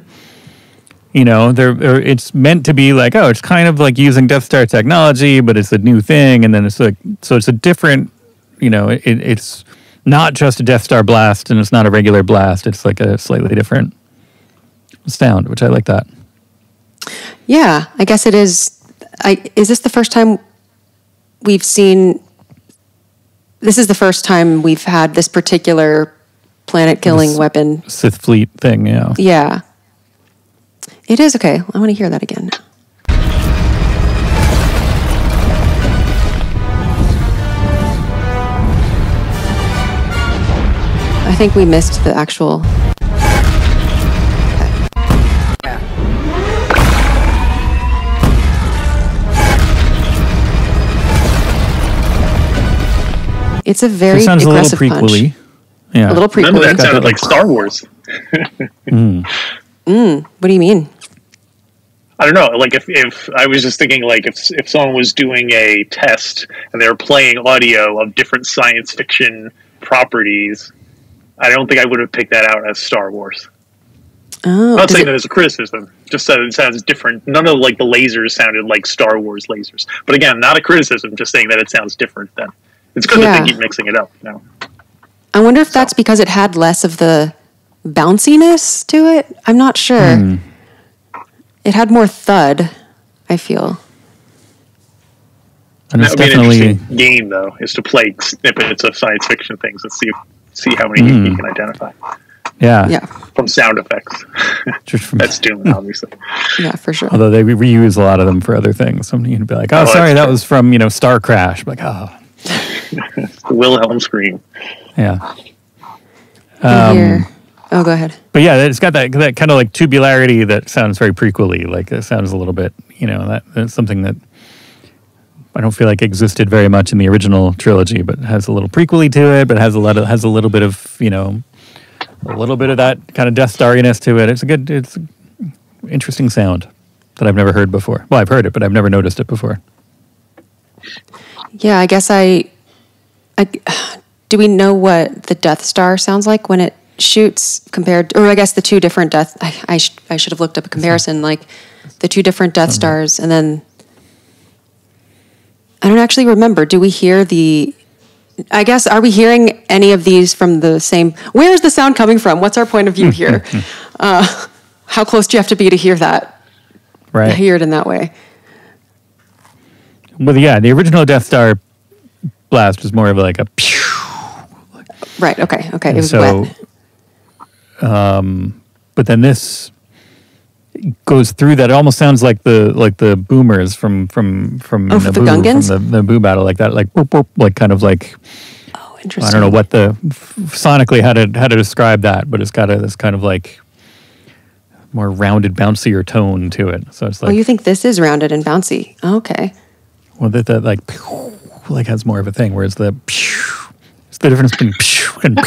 It's meant to be like, oh, it's kind of like using Death Star technology, but it's a new thing, and then it's like, so it's a different. It's not just a Death Star blast, and it's not a regular blast. It's like a slightly different sound, which I like that. Yeah, I guess it is. Is this the first time we've seen? This is the first time we've had this particular planet-killing weapon. Sith fleet thing, yeah. Yeah. It is okay. I want to hear that again. I think we missed the actual. It's a very sounds aggressive a little prequely. punch. Yeah. A little prequely. None of that sounded like Star Wars. What do you mean? I don't know. Like if I was just thinking, like if someone was doing a test and they were playing audio of different science fiction properties, I don't think I would have picked that out as Star Wars. Oh, I'm not saying that as a criticism. Just that it sounds different. None of like the lasers sounded like Star Wars lasers. But again, not a criticism. Just saying that it sounds different. Then it's good that they keep mixing it up. I wonder if that's because it had less of the bounciness to it. I'm not sure. It had more thud, I feel. And that would be an interesting game, though, is to play snippets of science fiction things and see how many you can identify. Yeah. From sound effects. That's DUNE, obviously. Yeah, for sure. Although they reuse a lot of them for other things. Something you'd be like, oh sorry, that was from, Star Crash. Like, oh. The Wilhelm scream. Yeah. Oh, go ahead. But yeah, it's got that kind of like tubularity that sounds very prequel-y. Like it sounds a little bit, that's something that I don't feel like existed very much in the original trilogy, but has a little prequel-y to it, but has a little bit of, a little bit of that kind of Death Star-iness to it. It's an interesting sound that I've never heard before. Well, I've heard it, but I've never noticed it before. Yeah, I guess do we know what the Death Star sounds like when it shoots compared, or I guess the two different Death, I should have looked up a comparison, like the two different Death Stars, and then I don't actually remember. Do we hear I guess, are we hearing any of these from the same, where is the sound coming from? What's our point of view here? How close do you have to be to hear that? Right. Hear it in that way. Well, yeah, the original Death Star blast was more of like a pew. Right, okay. It was wet. But then this goes through that. It almost sounds like the boomers from the Naboo, Gungans? from the Naboo battle, like that, like boop, boop, like kind of like. Oh, interesting. I don't know what sonically how to describe that, but it's got this kind of like more rounded, bouncier tone to it. So it's like. Oh, you think this is rounded and bouncy? Oh, okay. Well, that like has more of a thing, whereas it's the difference between and.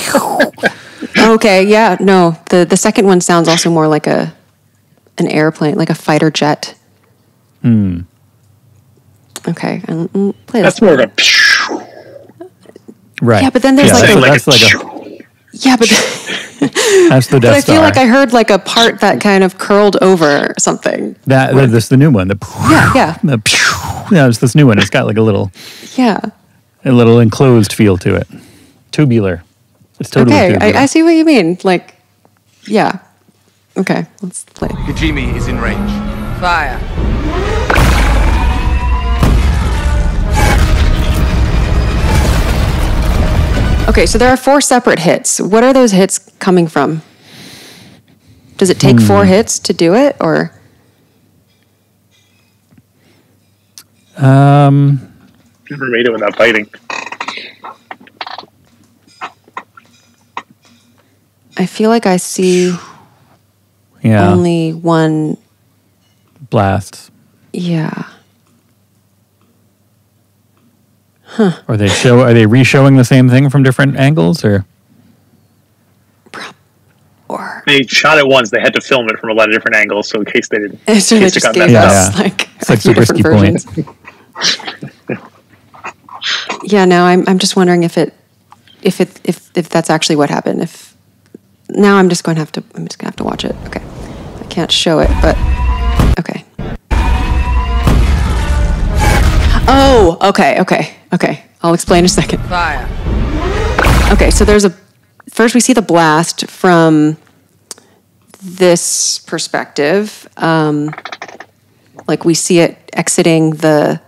Okay, yeah, no. The second one sounds also more like an airplane, like a fighter jet. Okay, play That's this. more of a right. Yeah, but then there's that's like yeah, but that's the Death but I Star. feel like I heard like a part that kind of curled over something. That's the new one. Yeah. It's this new one. It's got like a little enclosed feel to it. Tubular. It's totally tubular. I see what you mean. Like, yeah. Okay, let's play. Kajimi is in range. Fire. Okay, so there are 4 separate hits. What are those hits coming from? Does it take 4 hits to do it, or? Never made it without fighting. I feel like I see only one blast. Yeah. Or are they re-showing the same thing from different angles, or? Or They shot it once. They had to film it from a lot of different angles, so in case they didn't. so they in case it just got gave messed us up. like It's a like few different Zabriskie versions. Yeah, no, I'm just wondering if that's actually what happened. If now I'm just gonna have to watch it. Okay, I can't show it, but okay. Oh, okay. I'll explain in a second. Fire. Okay, so first we see the blast from this perspective. Like we see it exiting I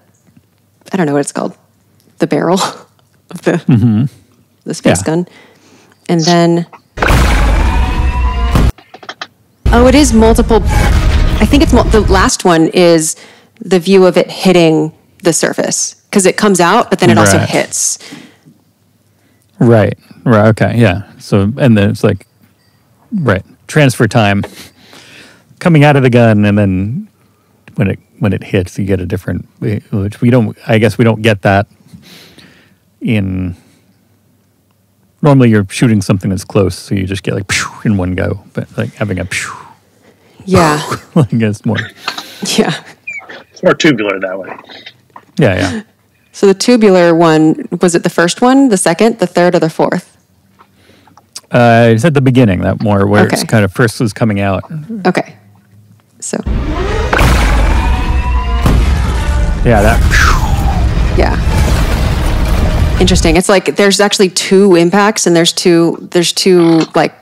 don't know what it's called, the barrel of the space gun. And then, it is multiple. I think it's the last one is the view of it hitting the surface because it comes out, but then it also hits. Right. Okay. Yeah. So, and then it's like, transfer time coming out of the gun, and then when it hits, you get a different. Which we don't. I guess we don't get that in. Normally, you're shooting something that's close, so you just get like in one go. But like having a yeah, I guess more. Yeah, It's more tubular that way. Yeah. So the tubular one, was it the first one, the second, the third, or the fourth? It's at the beginning, that more where it's Okay. kind of first was coming out. Okay. So, Yeah, that. yeah. Interesting. It's like there's actually two impacts and there's two like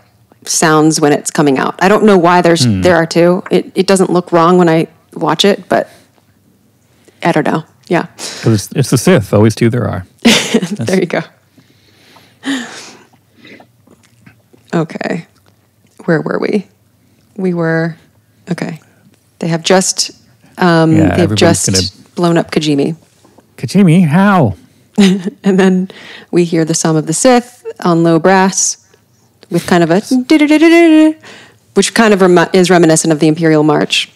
sounds when it's coming out. I don't know why there are two. It doesn't look wrong when I watch it, but I don't know. Yeah. 'Cause it's the Sith. Always two there are. There you go. Okay. Where were we? We were okay. They have just everybody's blown up Kijimi. Kijimi, how? And then we hear the Psalm of the Sith on low brass with kind of a which kind of is reminiscent of the Imperial March.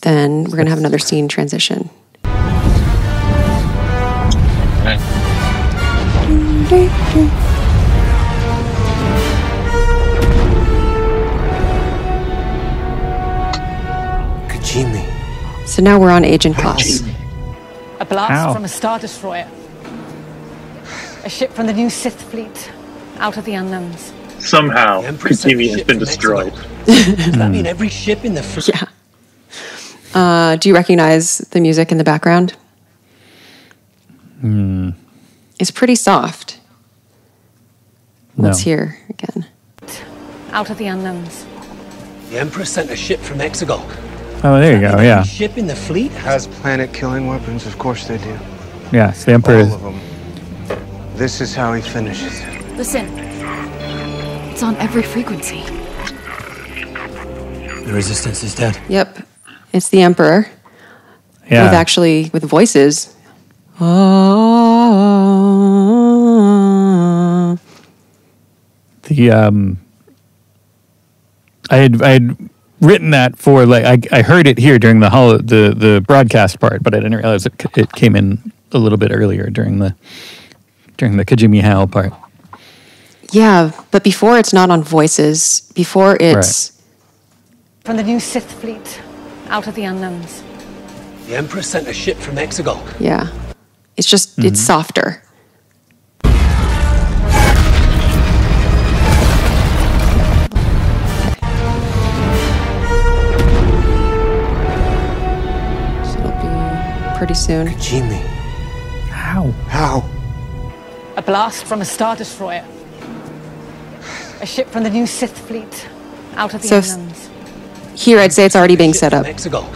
Then we're going to have another scene transition. Kijimi. So now we're on Agent Class. A blast How? from a Star Destroyer. A ship from the new Sith fleet. Out of the unknowns. Somehow, The Empress sent a Kenobi has ship been from destroyed. Exegol. Does that mean every ship in the fleet? Yeah. Do you recognize the music in the background? It's pretty soft. Let's hear again. Out of the unknowns. The Empress sent a ship from Exegol. Oh, there you go. Every Yeah. ship in the fleet Has planet-killing weapons, of course they do. Yeah. It's the Emperor. All of them. This is how he finishes it. Listen. It's on every frequency. The Resistance is dead. Yep. It's the Emperor Yeah. with voices. I had written that for like I heard it here during the broadcast part, but I didn't realize it came in a little bit earlier during the Kijimi Howl part. Yeah, but before it's not on voices. Before it's From the new Sith fleet. Out of the unknowns. The Empress sent a ship from Exegol. yeah. It's just it's softer. So it'll be pretty soon. Kijimi. How? How? A blast from a Star Destroyer. A ship from the new Sith fleet. Out of the So unknowns. here I'd say it's already being Ship set up. from Exegol.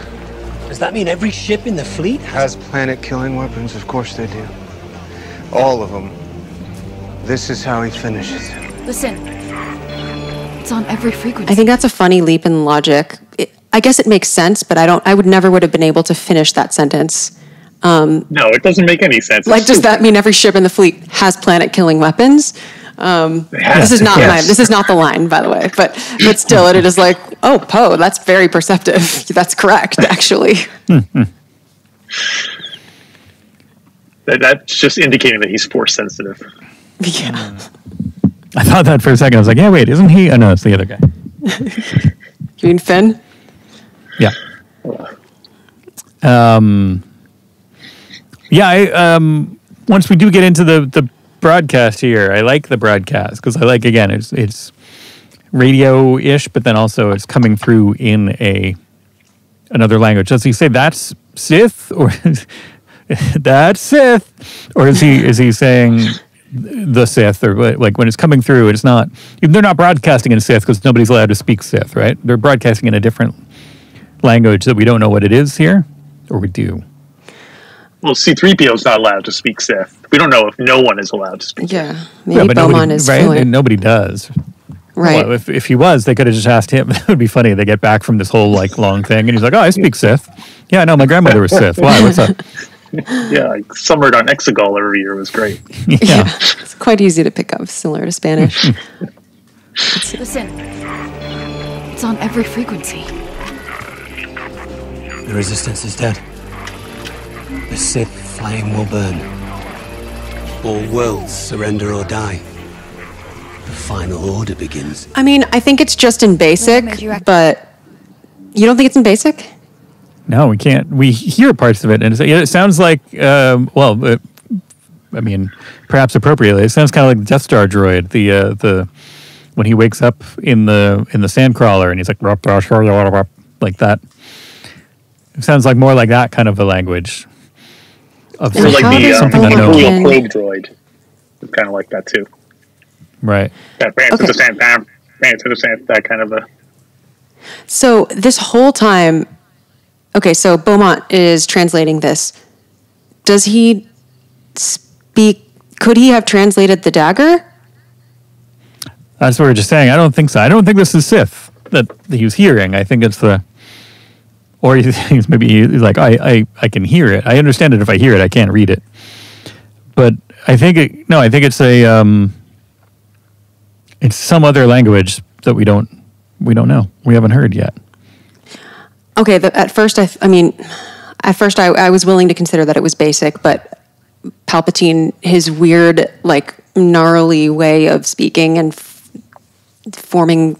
Does that mean every ship in the fleet has... Has planet-killing weapons, of course they do. All of them. This is how he finishes it. Listen. It's on every frequency. I think that's a funny leap in logic. I guess it makes sense, but I would never would have been able to finish that sentence. No, it doesn't make any sense. Like, It's does stupid. that mean every ship in the fleet has planet-killing weapons? This is not this is not the line, by the way. But still, it is like, oh, Poe, that's very perceptive. That's correct, actually. That's just indicating that he's force sensitive. Yeah. I thought that for a second. I was like, yeah, wait, isn't he? Oh, no, it's the other guy. You mean Finn? Yeah. Once we do get into the broadcast here, I like the broadcast because I like, again, it's radio-ish, but then also it's coming through in another language. Does he say that's Sith or that's Sith, or is he saying the Sith, or like when it's coming through, it's not. They're not broadcasting in Sith because nobody's allowed to speak Sith, right? They're broadcasting in a different language that we don't know what it is here, or we do. Well, C-3PO is not allowed to speak Sith. We don't know if no one is allowed to speak Sith. Yeah, maybe Beaumont is right? fluent. And nobody does. Right. Well, if he was, they could have just asked him. It would be funny. They get back from this whole long thing, and he's like, "Oh, I speak Sith." Yeah, no, my grandmother was Sith. Why? What's up? Yeah, like Summered on Exegol every year was great. Yeah. It's quite easy to pick up, similar to Spanish. Listen. It's on every frequency. The resistance is dead. The Sith flame will burn. All worlds surrender or die. The final order begins. I mean, I think it's just in basic, but you don't think it's in basic? No, we can't. We hear parts of it, and it sounds like, I mean, perhaps appropriately, it sounds kind of like the Death Star droid. The when he wakes up in the sandcrawler, and he's like that. It sounds like more like that kind of a language. Or like the Imperial probe droid. It's kind of like that too. Right. That ran to the sand, that kind of a. So this whole time. Okay, so Beaumont is translating this. Does he speak? Could he have translated the dagger? That's what we're just saying. I don't think so. I don't think this is Sith that he was hearing. I think it's or he's like, I can hear it. I understand it if I hear it. I can't read it. But I think it's it's some other language that we don't know. We haven't heard yet. Okay, at first I was willing to consider that it was basic, but Palpatine, his weird, gnarly way of speaking and forming,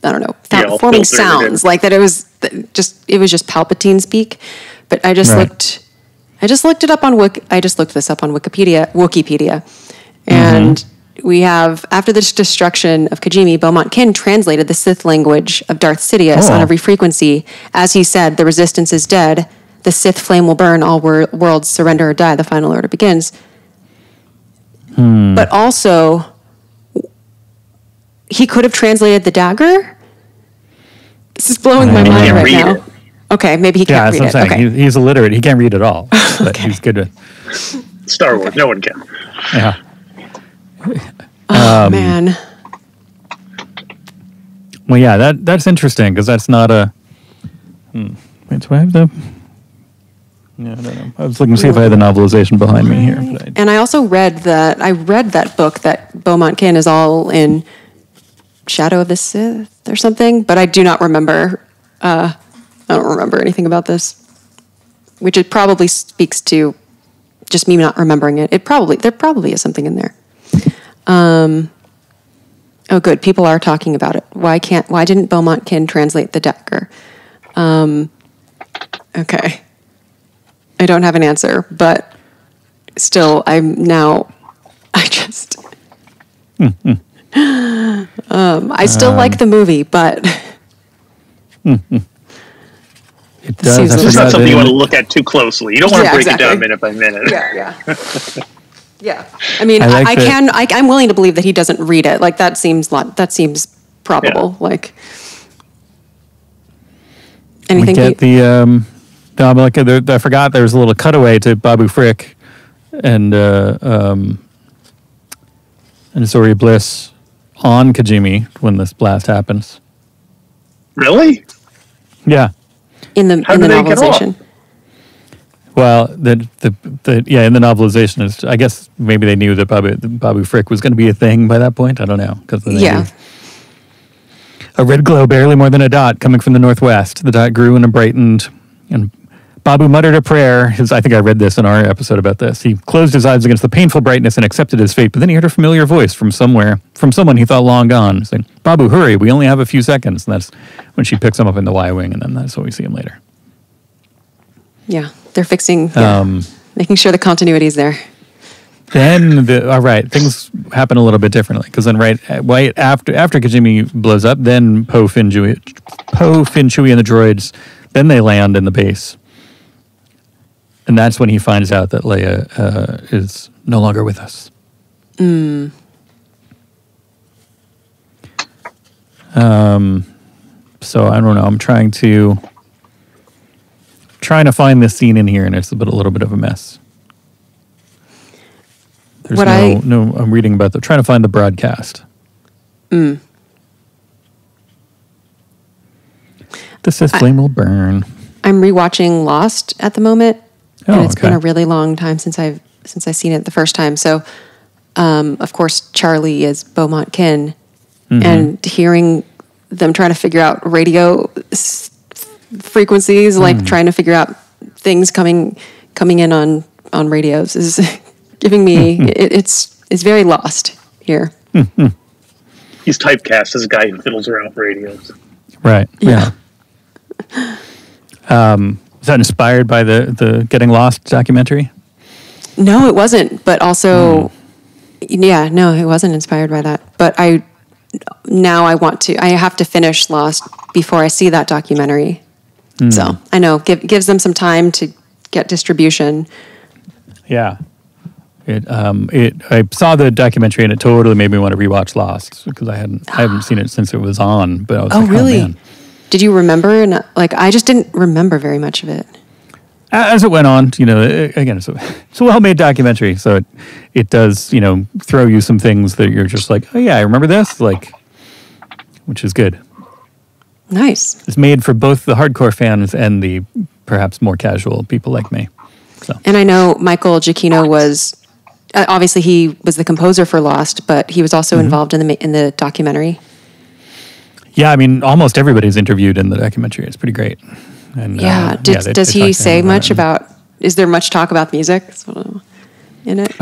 I don't know, forming sounds, like that it was just Palpatine speak. But I just looked it up on I just looked this up on Wikipedia, and we have, after the destruction of Kijimi, Beaumont Kin translated the Sith language of Darth Sidious on every frequency. As he said, the resistance is dead. The Sith flame will burn. All worlds surrender or die. The final order begins. But also, he could have translated the dagger? This is blowing my mind right now. It. Okay, maybe he can't read it. That's what I'm saying. Okay. He's illiterate. He can't read at all. But he's good at Star Wars. No one can. Yeah. Oh, man. Well, yeah, that's interesting because that's not a. Wait, do I have the? Yeah, I don't know. I was looking to see if I had the novelization behind me here. And I also read that book that Beaumont Kin is all in Shadow of the Sith or something, but I do not remember. I don't remember anything about this, which it probably speaks to just me not remembering it. There probably is something in there. Oh, good. People are talking about it. Why didn't Beaumont Kin translate the dagger? Okay. I don't have an answer, but still, I still like the movie, but it does. It's not something you want to look at too closely. You don't want to break it down minute by minute. Yeah. Yeah, I mean, I'm willing to believe that he doesn't read it. Like that seems probable. Yeah. Like anything. We get I forgot there was a little cutaway to Babu Frick and Zori Bliss on Kijimi when this blast happens. Really? Yeah. In the novelization. Well, in the novelization, I guess maybe they knew that Babu Frick was going to be a thing by that point. I don't know. A red glow, barely more than a dot, coming from the northwest. The dot grew and brightened and Babu muttered a prayer. I think I read this in our episode about this. He closed his eyes against the painful brightness and accepted his fate, but then he heard a familiar voice from somewhere, from someone he thought long gone, saying, Babu, hurry, we only have a few seconds. And that's when she picks him up in the Y-Wing, and then that's when we see him later. Yeah, they're fixing, making sure the continuity's there. Then, all right, things happen a little bit differently, because then right after Kijimi blows up, then Poe, Finn, Chewie, and the droids, then they land in the base. And that's when he finds out that Leia is no longer with us. So I don't know. I'm trying to find this scene in here, and it's a little bit of a mess. There's I'm reading about trying to find the broadcast. The Sith flame will burn. I'm rewatching Lost at the moment. Oh, and it's been a really long time since I've seen it the first time. So, of course, Charlie is Beaumont Kin, and hearing them trying to figure out radio frequencies, like trying to figure out things coming in on radios, is giving me it's very Lost here. He's typecast as a guy who fiddles around with radios. Right. Yeah. Is that inspired by the Getting Lost documentary? No, it wasn't. But also, no, it wasn't inspired by that. But I have to finish Lost before I see that documentary. So I know gives them some time to get distribution. Yeah. I saw the documentary and it totally made me want to rewatch Lost because I haven't seen it since it was on. But I was really? Oh, man. Did you remember? And I just didn't remember very much of it. As it went on, again, it's a well-made documentary, so it does, throw you some things that you're just like, oh yeah, I remember this, which is good. Nice. It's made for both the hardcore fans and the perhaps more casual people like me. So. And I know Michael Giacchino was obviously he was the composer for Lost, but he was also involved in the documentary. Yeah, I mean, almost everybody's interviewed in the documentary. It's pretty great. And, does he say much about? Is there much talk about music in it?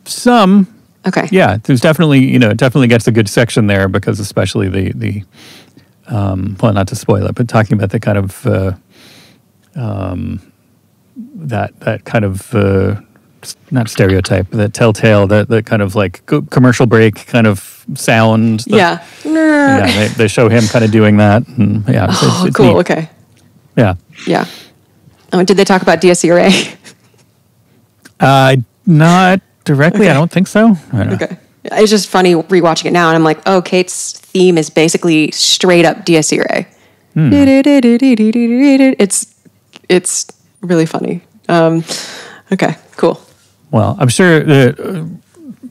Some. Okay. Yeah, there's definitely it definitely gets a good section there because especially the well, not to spoil it, but talking about the kind of that kind of not stereotype, that telltale, that kind of like commercial break kind of sound. Yeah. They show him kind of doing that. And it's cool. Neat. Okay. Yeah. Yeah. Did they talk about Dies Irae? Not directly. Okay. I don't think so. Okay. It's just funny rewatching it now, and I'm like, oh, Kate's theme is basically straight up Dies Irae. It's really funny. Okay, cool. Well, I'm sure that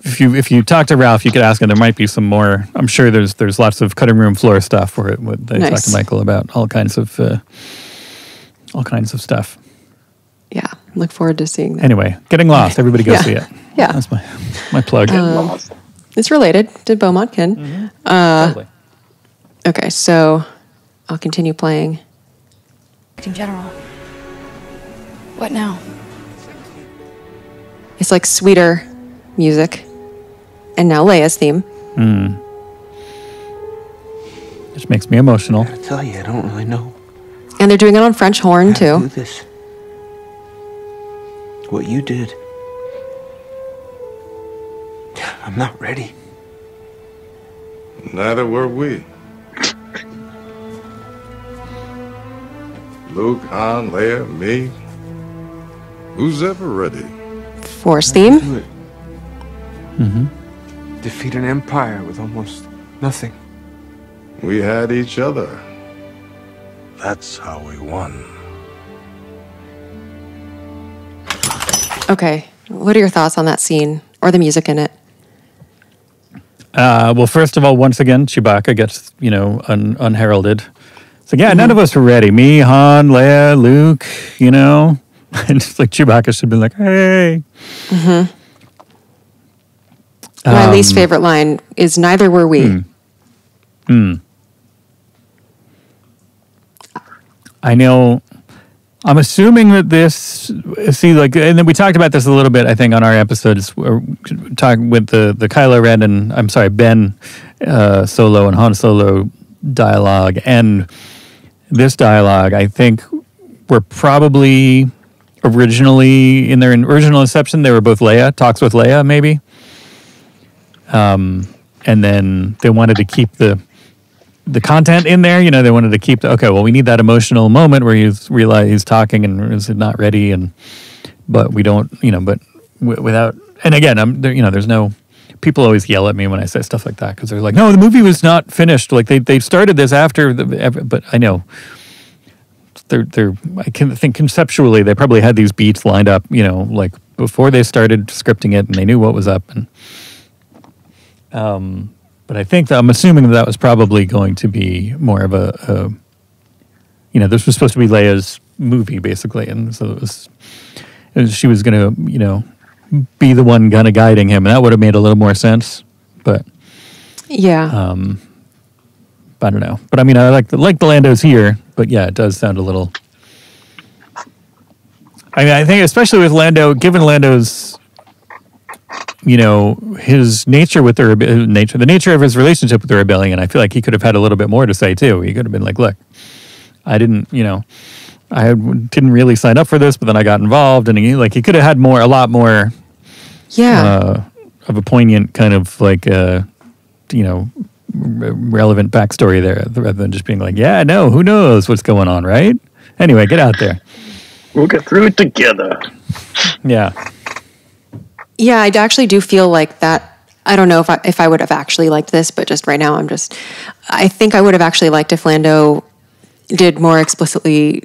if you talk to Ralph, you could ask him. There might be some more. I'm sure there's lots of cutting room floor stuff where they talk to Michael about all kinds of stuff. Yeah, look forward to seeing that. Anyway, Getting Lost. Everybody go see it. Yeah, that's my plug. It's related to Beaumont Kin. Totally. Okay, so I'll continue playing. General, what now? It's like sweeter music. And now Leia's theme. Which makes me emotional. I gotta tell you, I don't really know. And they're doing it on French horn, too. Do this. What you did. I'm not ready. Neither were we. Luke, Han, Leia, me. Who's ever ready? Force theme. Do it. Defeat an empire with almost nothing. We had each other. That's how we won. Okay, what are your thoughts on that scene or the music in it? Well, first of all, once again, Chewbacca gets, unheralded. So yeah, none of us were ready. Me, Han, Leia, Luke, And it's like Chewbacca should be like, hey. My least favorite line is neither were we. I know I'm assuming that this, and then we talked about this a little bit, I think, on our episodes, talking with the Kylo Ren and, Ben Solo and Han Solo dialogue, and this dialogue, I think, were probably originally, in their original inception, they were both Leia, talks with Leia, maybe. And then they wanted to keep the content in there, they wanted to keep we need that emotional moment where he's realized he's talking and is not ready, but we don't, but without, and again, there's no, people always yell at me when I say stuff like that because they're like, no, the movie was not finished. Like they started this after but I know I can think conceptually they probably had these beats lined up, like before they started scripting it and they knew what was up and, but I think I'm assuming that was probably going to be more of a this was supposed to be Leia's movie, basically. And so she was going to, be the one kind of guiding him. And that would have made a little more sense. But, yeah. I don't know. But I mean, I like the Lando's here. But yeah, it does sound a little. I mean, I think especially with Lando, given Lando's, his nature with the nature of his relationship with the rebellion, I feel like he could have had a little bit more to say too. He could have been like, look, I didn't, I didn't really sign up for this, but then I got involved, and he could have had a lot more, of a poignant kind of relevant backstory there, rather than just being like, yeah, no, who knows what's going on, right? Anyway, get out there. We'll get through it together. Yeah. Yeah, I actually do feel like that. I don't know if I would have actually liked this, but just right now, I think I would have actually liked if Lando did more explicitly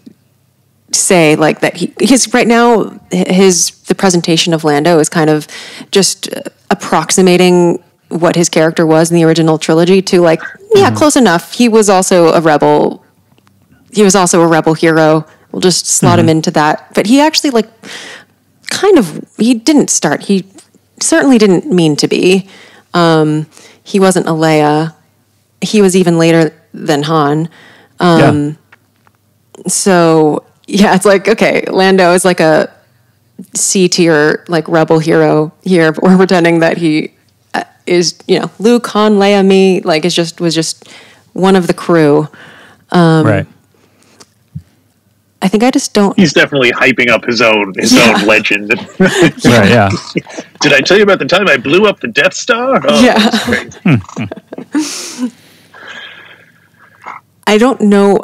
say like that the presentation of Lando is kind of just approximating what his character was in the original trilogy to close enough. He was also a rebel. He was also a rebel hero. We'll just slot him into that. But he actually he didn't start. He certainly didn't mean to be. He wasn't a Leia. He was even later than Han. So yeah, it's like, okay, Lando is like a C-tier rebel hero here. We're pretending that he is Luke, Han, Leia, me. Was just one of the crew. Right. I think I just don't. He's definitely hyping up his own legend. Right. Yeah. Did I tell you about the time I blew up the Death Star? Oh, yeah. I don't know,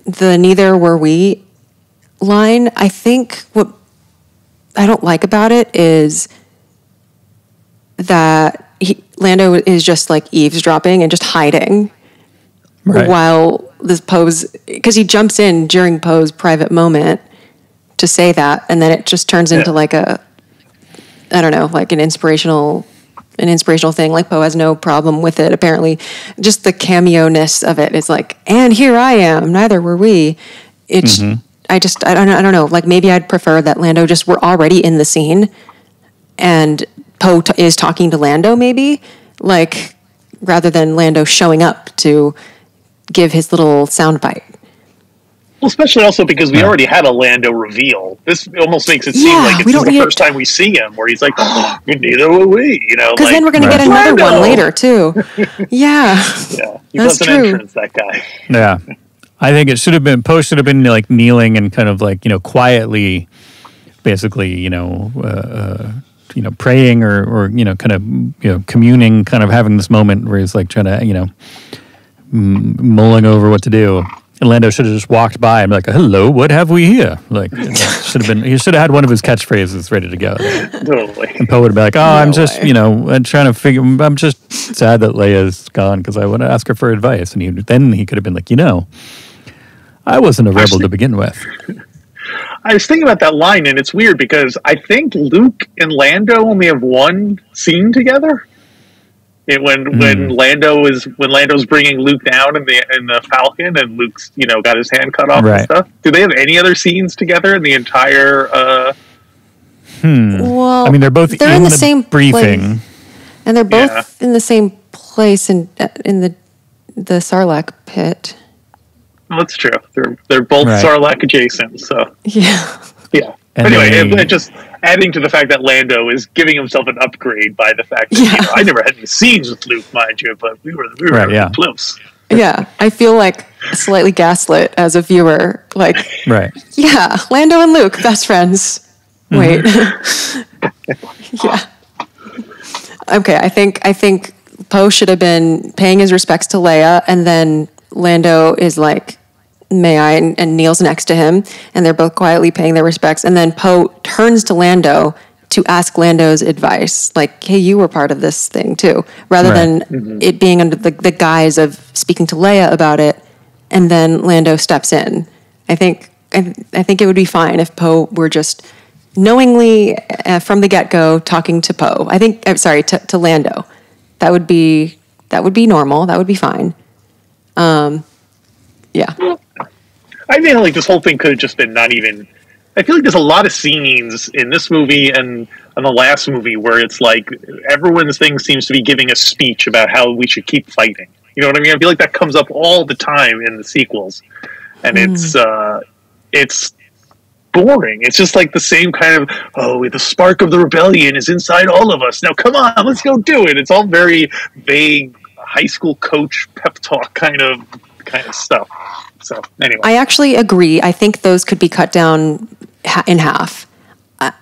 the neither were we line. I think what I don't like about it is that Lando is just eavesdropping and just hiding. Right. While this Poe's, because he jumps in during Poe's private moment to say that, and then it just turns into an inspirational thing. Like Poe has no problem with it. Apparently, just the cameo-ness of it is and here I am. Neither were we. It's I don't know. Maybe I'd prefer that Lando we're already in the scene, and Poe is talking to Lando. Maybe rather than Lando showing up to give his little soundbite. Well, especially also because we already had a Lando reveal. This almost makes it seem like it's the first time we see him, where he's like, oh, neither will we, Because then we're going to get another one later, too. Yeah. Yeah. He was an entrance, that guy. Yeah. I think it should have been, Poe should have been kneeling and kind of quietly, basically, praying or kind of, communing, kind of having this moment where he's trying to, mulling over what to do. And Lando should have just walked by and be like, hello, what have we here? Should have been, he should have had one of his catchphrases ready to go. Totally. And Poe would be like, I'm just, I'm trying to figure, I'm just sad that Leia's gone because I want to ask her for advice. And then he could have been like, I wasn't a rebel to begin with. I was thinking about that line, and it's weird because I think Luke and Lando only have one scene together. When Lando's bringing Luke down in the Falcon, and Luke's got his hand cut off and stuff. Do they have any other scenes together in the entire? Well, I mean, they're in the same briefing, place, and they're both in the same place in the Sarlacc pit. That's true. They're both Sarlacc adjacent, so Yeah. yeah. And Anyway, just adding to the fact that Lando is giving himself an upgrade by the fact that I never had any scenes with Luke, mind you, but we were close. Yeah, I feel like slightly gaslit as a viewer. Like, yeah, Lando and Luke, best friends. Wait, yeah. Okay, I think Poe should have been paying his respects to Leia, and then Lando is like, "May I?" and kneels next to him, and they're both quietly paying their respects. And then Poe turns to Lando to ask Lando's advice, like, "Hey, you were part of this thing too," rather than it being under the guise of speaking to Leia about it, and then Lando steps in. I think it would be fine if Poe were just knowingly from the get-go talking to Poe. To Lando. That would be normal. That would be fine. Yeah. I feel like this whole thing could have just been not even. I feel like there's a lot of scenes in this movie and in the last movie where it's like everyone's thing seems to be giving a speech about how we should keep fighting. You know what I mean? I feel like that comes up all the time in the sequels, and it's boring. It's just like the same kind of the spark of the rebellion is inside all of us. Now come on, let's go do it. It's all very vague high school coach pep talk kind of stuff. So anyway, I actually agree. I think those could be cut down in half.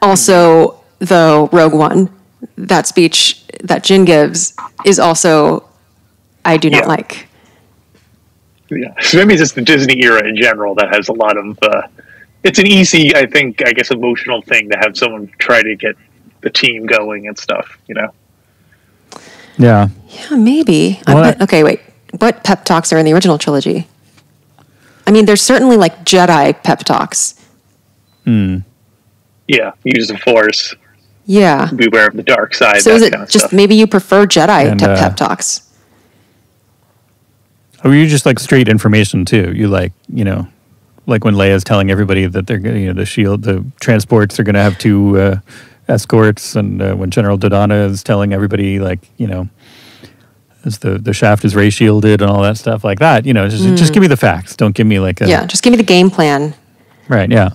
Also, though, Rogue One, that speech that Jin gives is also I do not like. Yeah, so maybe it's just the Disney era in general that has a lot of. It's an easy, I guess, emotional thing to have someone try to get the team going and stuff. You know. Yeah. Yeah, maybe. Okay, wait. What pep talks are in the original trilogy? I mean, there's certainly like Jedi pep talks. Yeah, use the Force. Yeah. Beware of the dark side. So that is it kind of just stuff. maybe you prefer Jedi pep talks? Or you just like straight information too? You like, like when Leia's telling everybody that they're, the transports are going to have 2 escorts, and when General Dodonna is telling everybody, like, as the shaft is ray shielded and all that stuff like that, just give me the facts. Don't give me like just give me the game plan. Right, yeah.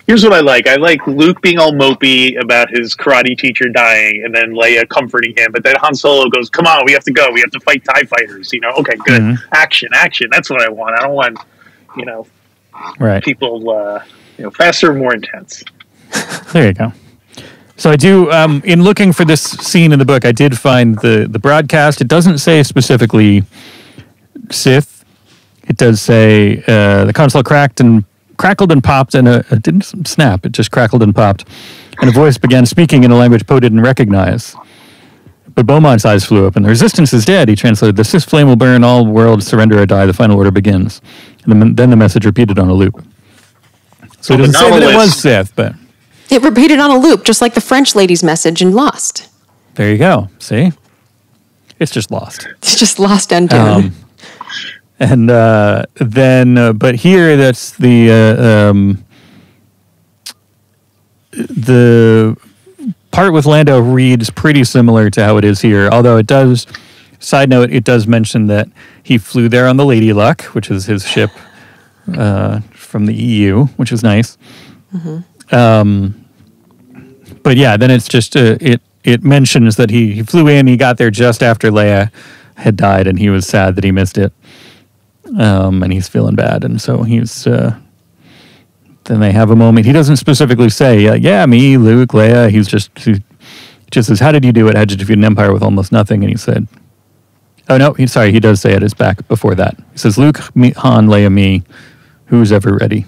Here's what I like. I like Luke being all mopey about his karate teacher dying, and then Leia comforting him. But then Han Solo goes, "Come on, we have to go. We have to fight TIE fighters." Okay, good. Mm-hmm. Action. That's what I want. I don't want, right. people, faster, more intense. There you go. So I do, in looking for this scene in the book, I did find the broadcast. It doesn't say specifically Sith. It does say the console crackled and popped, and it didn't snap. It just crackled and popped. And a voice began speaking in a language Poe didn't recognize. But Beaumont's eyes flew up, and "The resistance is dead," he translated. "The Sith flame will burn, all worlds surrender or die. The final order begins." And then the message repeated on a loop. So it doesn't say that it was Sith, but... It repeated on a loop, just like the French lady's message in Lost. There you go. See? It's just Lost. It's just Lost and Dune. But here that's the part with Lando reads pretty similar to how it is here, although it does, side note, it does mention that he flew there on the Lady Luck, which is his ship from the EU, which is nice. Mm-hmm. But yeah, then it's just, it mentions that he flew in, he got there just after Leia had died, and he was sad that he missed it. And he's feeling bad, and so he's, then they have a moment. He doesn't specifically say, yeah, me, Luke, Leia. He just says, "How did you do it? How did you defeat an empire with almost nothing?" And he said, he does say it is back before that. He says, "Luke, me, Han, Leia, me, who's ever ready?"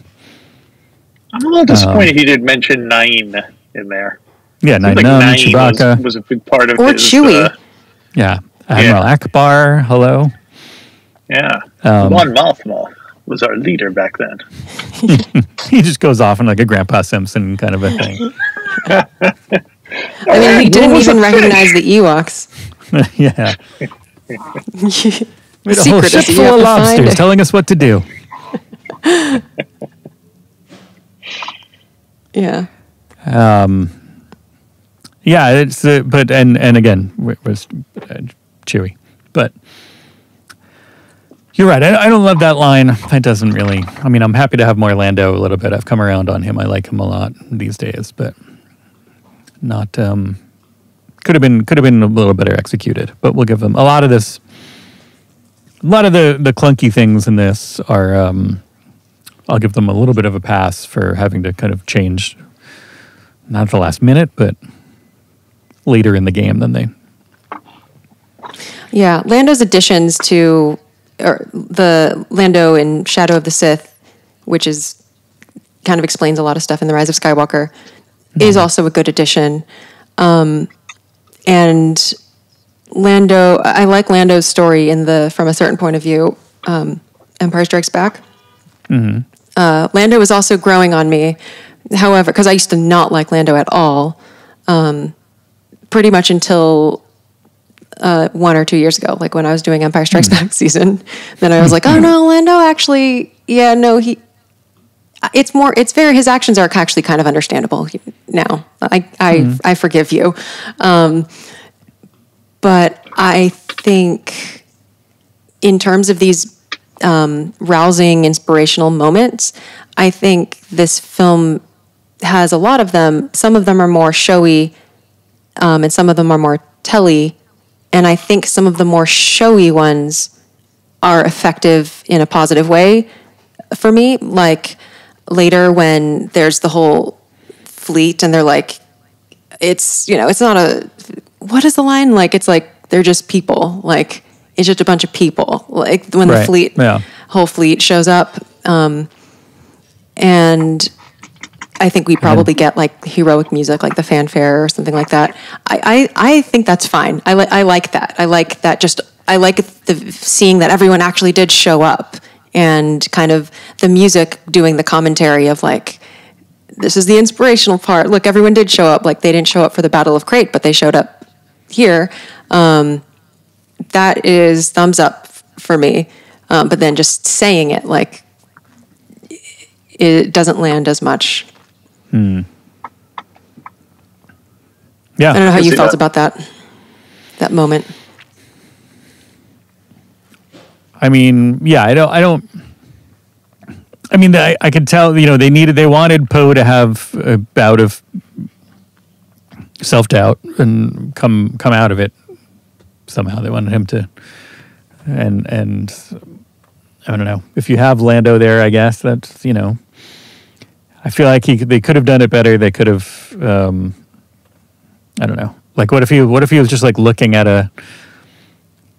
I'm a little disappointed he did mention Nine in there. Yeah, Nine Chewbacca was a big part of or his... Chewie. Admiral Akbar, hello. Yeah. Mon Mothma was our leader back then. He just goes off on like a Grandpa Simpson kind of a thing. I mean, he didn't even recognize the Ewoks. Yeah. The a whole secret ship is full of lobsters telling us what to do. Yeah. Yeah, it's but and again it was Chewie, but You're right. I don't love that line. That doesn't really. I mean, I'm happy to have more Lando a little bit. I've come around on him. I like him a lot these days, but not. Could have been a little better executed. But we'll give him a lot of this. A lot of the clunky things in this are. I'll give them a little bit of a pass for having to kind of change. Not at the last minute, but later in the game than they. Yeah, Lando's additions to the Lando in Shadow of the Sith, which is kind of explains a lot of stuff in The Rise of Skywalker, is also a good addition. And Lando, I like Lando's story from a certain point of view. Empire Strikes Back. Mm-hmm. Lando was also growing on me. However, because I used to not like Lando at all, pretty much until 1 or 2 years ago, like when I was doing Empire Strikes Back season. Then I was like, oh no, Lando actually, yeah, no, his actions are actually kind of understandable now. I forgive you. But I think in terms of these rousing, inspirational moments, I think this film has a lot of them. Some of them are more showy, and some of them are more telly. And I think some of the more showy ones are effective in a positive way for me. Like later when there's the whole fleet and they're like, it's not what is the line? Like, it's like, they're just people. Like, it's just a bunch of people. Like when the whole fleet shows up. And I think we probably get like heroic music, like the fanfare or something like that. I think that's fine. I like that. I like that. I like seeing that everyone actually did show up, and kind of the music doing the commentary of like, this is the inspirational part. Look, everyone did show up. Like they didn't show up for the Battle of Crate, but they showed up here. That is thumbs up for me. But then just saying it, like, it doesn't land as much. Yeah. I don't know how you felt about that moment. I mean, yeah, I mean, I could tell, they wanted Poe to have a bout of self-doubt and come out of it somehow. They wanted him to, and I don't know. If you have Lando there, I guess that's, I feel like they could have done it better. They could have, I don't know. Like, what if he was just like looking at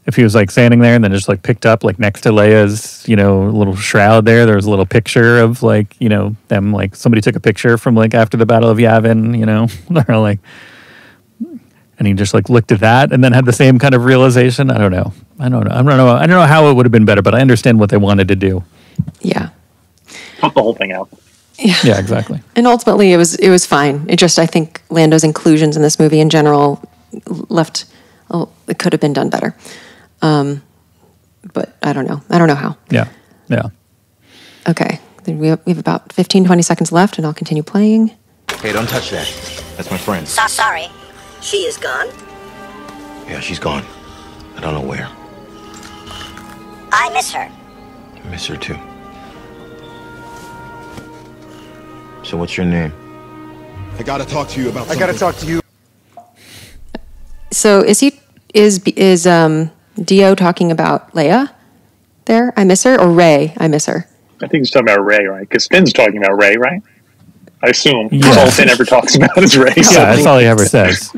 if he was like standing there and then just like picked up like next to Leia's, little shroud there was a little picture of like, them, like somebody took a picture from like after the Battle of Yavin, they're like, and he just like looked at that and then had the same kind of realization. I don't know how it would have been better, but I understand what they wanted to do. Yeah. Cut the whole thing out. Yeah, exactly. And ultimately, it was fine. I think Lando's inclusions in this movie in general it could have been done better. But I don't know. I don't know how. Yeah. Okay. Then we have about 15, 20 seconds left, and I'll continue playing. Hey, don't touch that. That's my friend. Sorry. She is gone? Yeah, she's gone. I don't know where. I miss her. I miss her too. So what's your name? I gotta talk to you about something. So is Dio talking about Leia there? I miss her, or Rey? I miss her. I think he's talking about Rey, right? Because Finn's talking about Rey, right? I assume. Yeah. That's all Finn ever talks about is Rey. Yeah, that's all he ever says.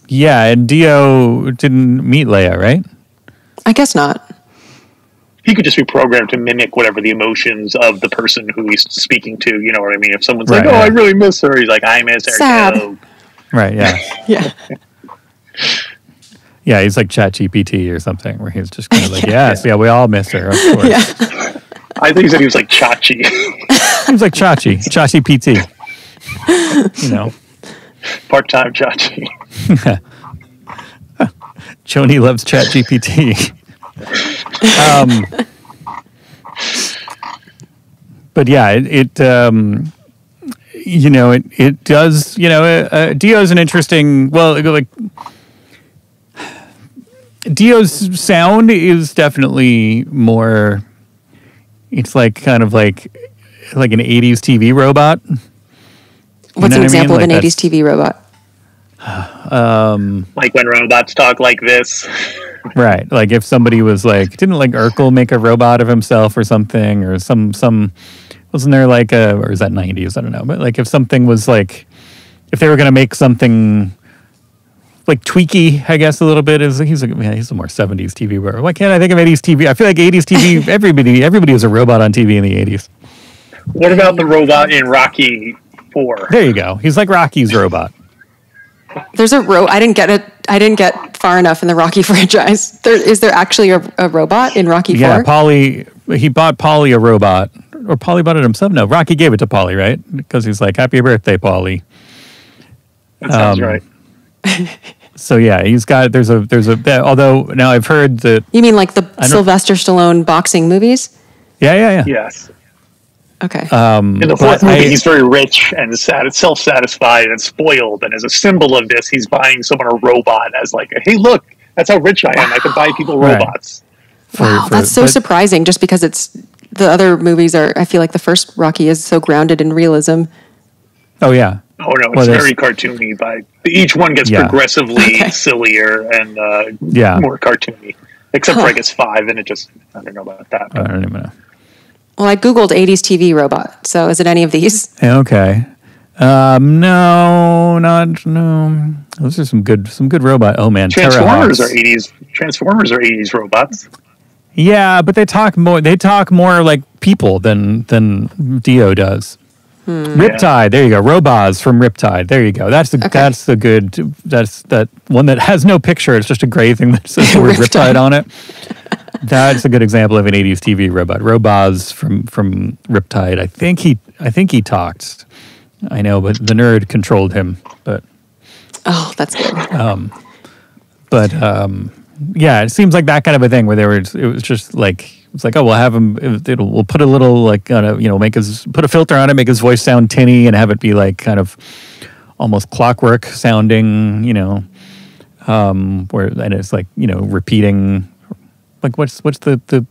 Yeah, and Dio didn't meet Leia, right? I guess not. He could just be programmed to mimic whatever the emotions of the person who he's speaking to. You know what I mean? If someone's like, I really miss her, he's like, I miss her too. Right, yeah. Yeah. Yeah, he's like ChatGPT or something, where he's just kind of like, we all miss her, of course. Yeah. I think he said he was like Chachi. He was like Chachi PT. Part-time Chachi. Joni loves ChatGPT. But yeah, it does, Dio's an interesting, Dio's sound is definitely more. It's like kind of like an 80s TV robot. What's an example of an 80s TV robot? Like when robots talk like this. Right. Like if somebody was like, didn't like Urkel make a robot of himself or something, or some wasn't there like or is that 90s? I don't know. But like if something was like, if they were going to make something like Tweaky, I guess a little bit, he's a more 70s TV robot. Why can't I think of 80s TV? I feel like 80s TV, everybody was a robot on TV in the 80s. What about the robot in Rocky 4? There you go. He's like Rocky's robot. There's a I didn't get it. I didn't get far enough in the Rocky franchise. Is there actually a robot in Rocky 4? Yeah, he bought Paulie a robot. Or Paulie bought it himself? No, Rocky gave it to Paulie, right? Because he's like, happy birthday, Paulie. That sounds right. So yeah, there's a although now I've heard that. You mean like the Sylvester Stallone boxing movies? Yeah. Yes. Okay. In the fourth movie, he's very rich and self-satisfied and spoiled, and as a symbol of this, he's buying someone a robot as like, hey, look, that's how rich I am. I can buy people robots. Wow, that's so surprising. Just because it's the other movies are, I feel like the first Rocky is so grounded in realism. Oh yeah. Oh no, it's very cartoony. Each one gets progressively sillier and more cartoony. Except for I guess 5, and I don't know about that. I don't even know. Well, I googled 80s TV robot. So is it any of these? Okay. No. Those are some good robot. Oh man, Transformers are 80s robots. Yeah, but they talk more like people than Dio does. Riptide, there you go. Robaz from Riptide, there you go. That's that one that has no picture. It's just a gray thing that says the word Riptide on it. That's a good example of an 80s TV robot. Robaz from Riptide. I think he talked. I know, but the nerd controlled him. But that's good. Yeah, it seems like that kind of a thing where it was just like. It's like, oh, we'll have him. We'll put a little put a filter on it, make his voice sound tinny, and have it be like kind of almost clockwork sounding, where and it's like repeating, like what's the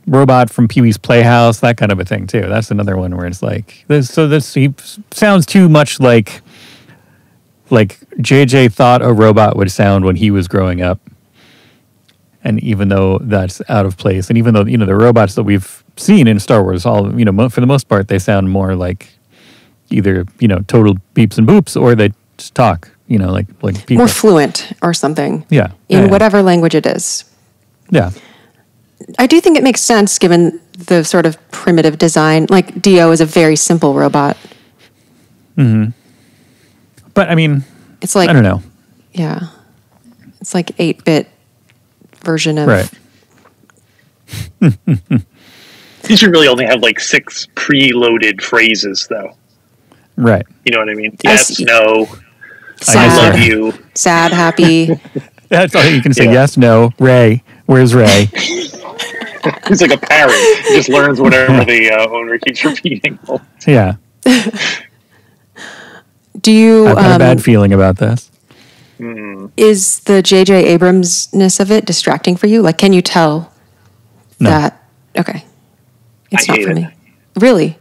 robot from Pee-wee's Playhouse, that kind of a thing too. That's another one where it's like he sounds too much like JJ thought a robot would sound when he was growing up. And even though that's out of place, and even though, the robots that we've seen in Star Wars, all, for the most part, they sound more like either, total beeps and boops, or they just talk, like people. More fluent or something. Yeah. In whatever language it is. Yeah. I do think it makes sense given the sort of primitive design. Like, Dio is a very simple robot. Mm-hmm. But, I mean, it's like, I don't know. Yeah. It's like 8-bit version of right. You should really only have like 6 preloaded phrases, though. Right. You know what I mean? Yes, no. Sad, I love you. Sad, happy. That's all you can say. Yes, no. Ray. Where's Ray? He's like a parrot. He just learns whatever the owner keeps repeating. Yeah. Do you? I've got a bad feeling about this. Is the J.J. Abrams-ness of it distracting for you? Like, can you tell that? Okay. It's not for me. Really?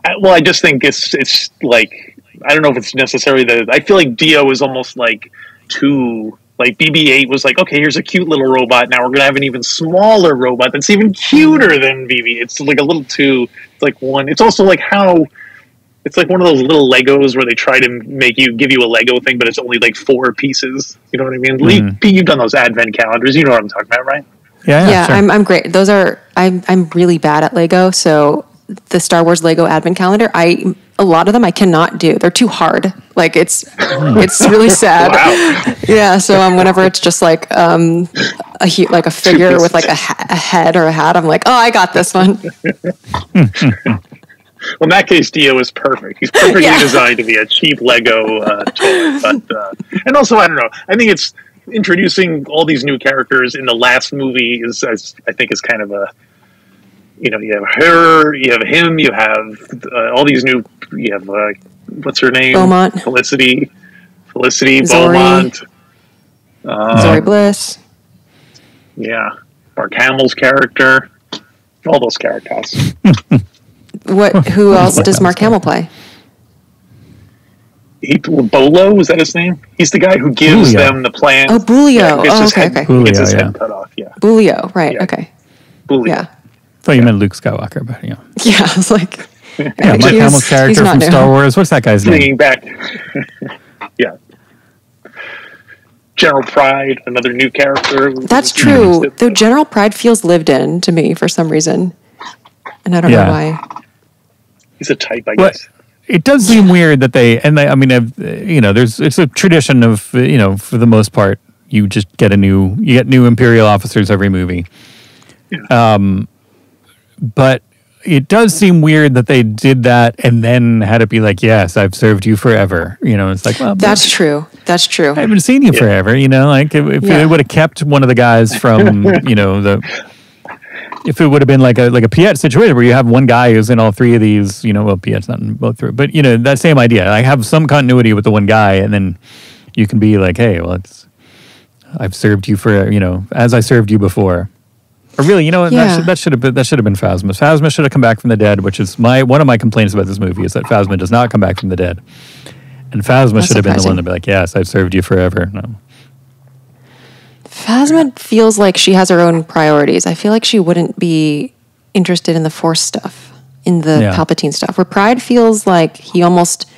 I just think it's like, I don't know if it's necessarily I feel like Dio is almost like too, like BB-8 was like, okay, here's a cute little robot. Now we're going to have an even smaller robot that's even cuter than BB. It's like a little too, it's like one. It's also like how, it's like one of those little Legos where they try to give you a Lego thing, but it's only like 4 pieces. You know what I mean? Mm-hmm. You've done those advent calendars. You know what I'm talking about, right? Yeah, sure. I'm great. Those are, I'm really bad at Lego. So the Star Wars Lego advent calendar, a lot of them I cannot do. They're too hard. Like it's really sad. Wow. Yeah. So whenever it's just like a figure with like a head or a hat, I'm like, oh, I got this one. Well, in that case, Dio is perfect. He's perfectly designed to be a cheap Lego toy. But and also, I don't know. I think it's introducing all these new characters in the last movie is kind of a, you have her, you have him, you have all these new. You have what's her name? Beaumont. Felicity, Zori. Beaumont. Zoe Bliss. Yeah. Mark Hamill's character. All those characters. Who else does Mark Hamill play? Bolo, is that his name? He's the guy who gives them the plan. Oh, Bulio. Yeah, okay. Gets his head cut off, yeah. Bulio, right, okay. Bulio. Yeah. I thought you meant Luke Skywalker, but yeah. Yeah, I was like... Yeah, Mark Hamill's character from Star Wars. What's that guy's name? Bringing back. Yeah. General Pryde, another new character. That's true. Though General Pryde feels lived in to me for some reason. And I don't know why. He's a type, I guess. It does seem weird that it's a tradition of, for the most part, you just get new Imperial officers every movie. Yeah. But it does seem weird that they did that and then had it be like, yes, I've served you forever. It's like, well, that's true. That's true. I haven't seen you forever. Like if they would have kept one of the guys from, if it would have been like a Piet situation where you have one guy who's in all three of these, Piet's not in both three, but that same idea. I have some continuity with the one guy, and then you can be like, hey, well, I've served you for, as I served you before. Or really, that should have been Phasma. Phasma should have come back from the dead, which is one of my complaints about this movie is that Phasma does not come back from the dead. And Phasma should have been the one to be like, yes, I've served you forever. No. Phasma feels like she has her own priorities. I feel like she wouldn't be interested in the Force stuff, in the Palpatine stuff, where Pryde feels like he almost,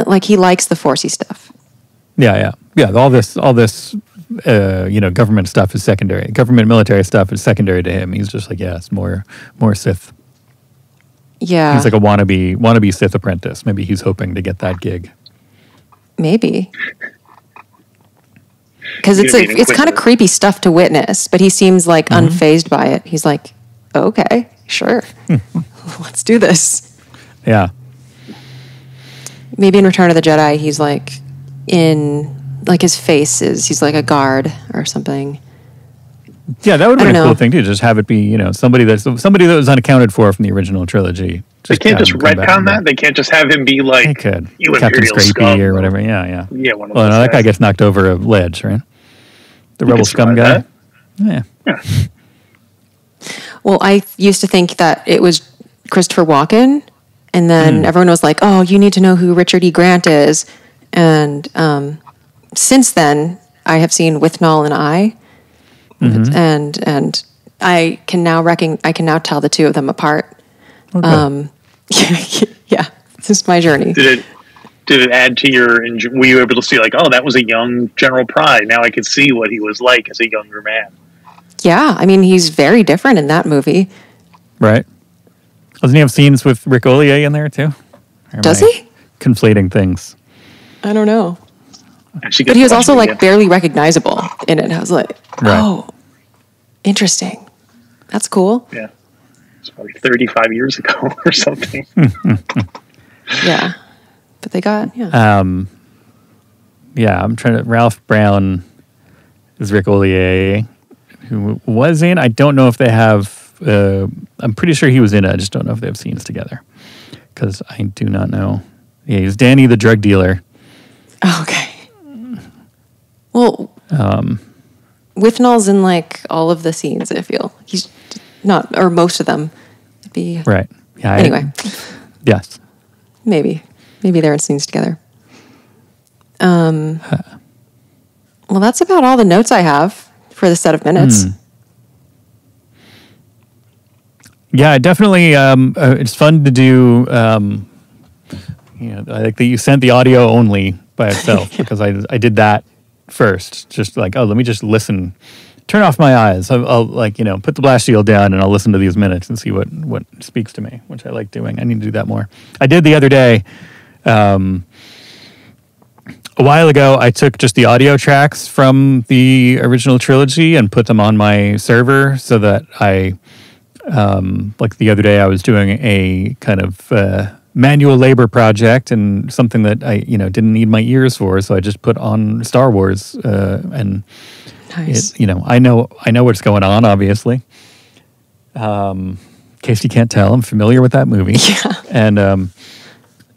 like he likes the Forcey stuff. Yeah. All this, government stuff is secondary. Government military stuff is secondary to him. He's just like, it's more Sith. Yeah. He's like a wannabe Sith apprentice. Maybe he's hoping to get that gig. Maybe. Because it's kind of creepy stuff to witness, but he seems like unfazed by it. He's like, okay, sure. Let's do this. Yeah. Maybe in Return of the Jedi, he's like his face he's like a guard or something. Yeah, that would have been a cool thing too. Just have it be, somebody that was unaccounted for from the original trilogy. They can't just retcon that. They can't just have him be like, they could. You Captain Imperial Scrapey scum. or whatever. Yeah. Yeah, one of well, those no, that guys. guy gets knocked over a ledge, right? The rebel scum guy. That. Yeah. Well, I used to think that it was Christopher Walken, and then everyone was like, "Oh, you need to know who Richard E. Grant is." And since then, I have seen Withnail and I, and I can now tell the two of them apart. Okay. Yeah, this is my journey. Did it add to your? Were you able to see like, oh, that was a young General Pryde? Now I could see what he was like as a younger man. Yeah, I mean, he's very different in that movie. Right. Doesn't he have scenes with Rick Ollier in there too? Does he? Conflating things. I don't know. But he was also like barely recognizable in it. I was like, oh, interesting. That's cool. Yeah. It's probably 35 years ago or something. Yeah. But they got, I'm trying to, Ralph Brown is Rick Ollier, who was in, I don't know if they have, I'm pretty sure he was in it, I just don't know if they have scenes together, because I do not know. Yeah, he's Danny the drug dealer. Oh, okay. Well, Withnail's in like all of the scenes, I feel. He's not, or most of them. Right. Yeah. Anyway. Yes. Maybe they're in scenes together. Well, that's about all the notes I have for the set of minutes. Yeah, definitely. It's fun to do. I like that you sent the audio only by itself because I did that first. Just like, let me just listen. Turn off my eyes. I'll put the blast shield down and I'll listen to these minutes and see what speaks to me, which I like doing. I need to do that more. I did the other day. A while ago, I took just the audio tracks from the original trilogy and put them on my server so that I, like the other day, I was doing a kind of manual labor project and something that I, didn't need my ears for. So I just put on Star Wars and nice. I know what's going on, obviously. In case you can't tell, I'm familiar with that movie. Yeah.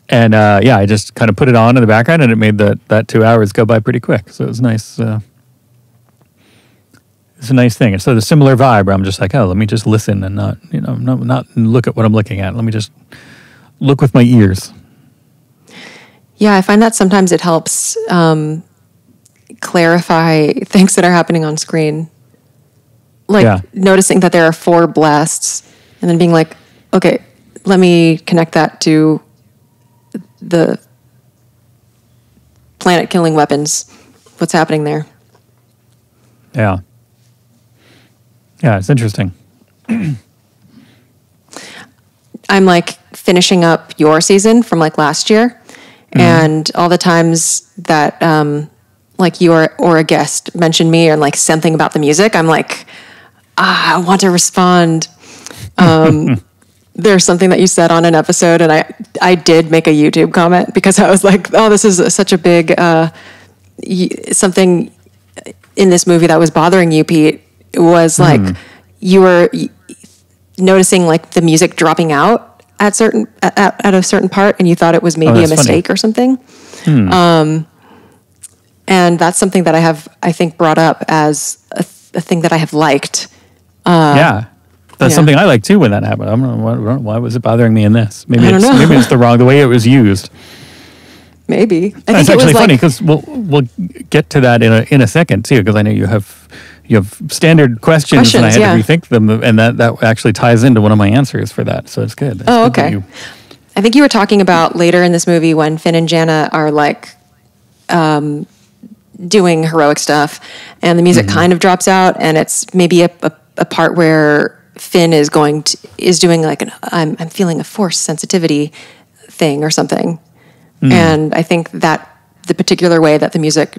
And I just kind of put it on in the background, and it made that 2 hours go by pretty quick. So it was nice It's a nice thing. It's sort of a similar vibe where I'm just like, oh, let me just listen and not look at what I'm looking at. Let me just look with my ears. Yeah, I find that sometimes it helps clarify things that are happening on screen. Like noticing that there are 4 blasts and then being like, okay, let me connect that to the planet-killing weapons. What's happening there? Yeah. Yeah, it's interesting. I'm like finishing up your season from like last year, and all the times that like you or a guest mentioned me or like something about the music, I'm like, I want to respond. There's something that you said on an episode, and I did make a YouTube comment because I was like, oh, this is such a big something in this movie that was bothering you, Pete. It was like you were noticing like the music dropping out at a certain part, and you thought it was maybe a mistake or something. And that's something that I think brought up as a thing that I have liked. That's something I like too when that happened. I don't know why was it bothering me in this. Maybe it's the way it was used. Maybe. It's actually funny because we'll get to that in a second too, because I know you have standard questions and I had to rethink them, and that actually ties into one of my answers for that. So it's good. Okay. I think you were talking about later in this movie when Finn and Jannah are like doing heroic stuff, and the music kind of drops out, and it's maybe a part where Finn is doing like I'm feeling a force sensitivity thing or something. And I think that the particular way that the music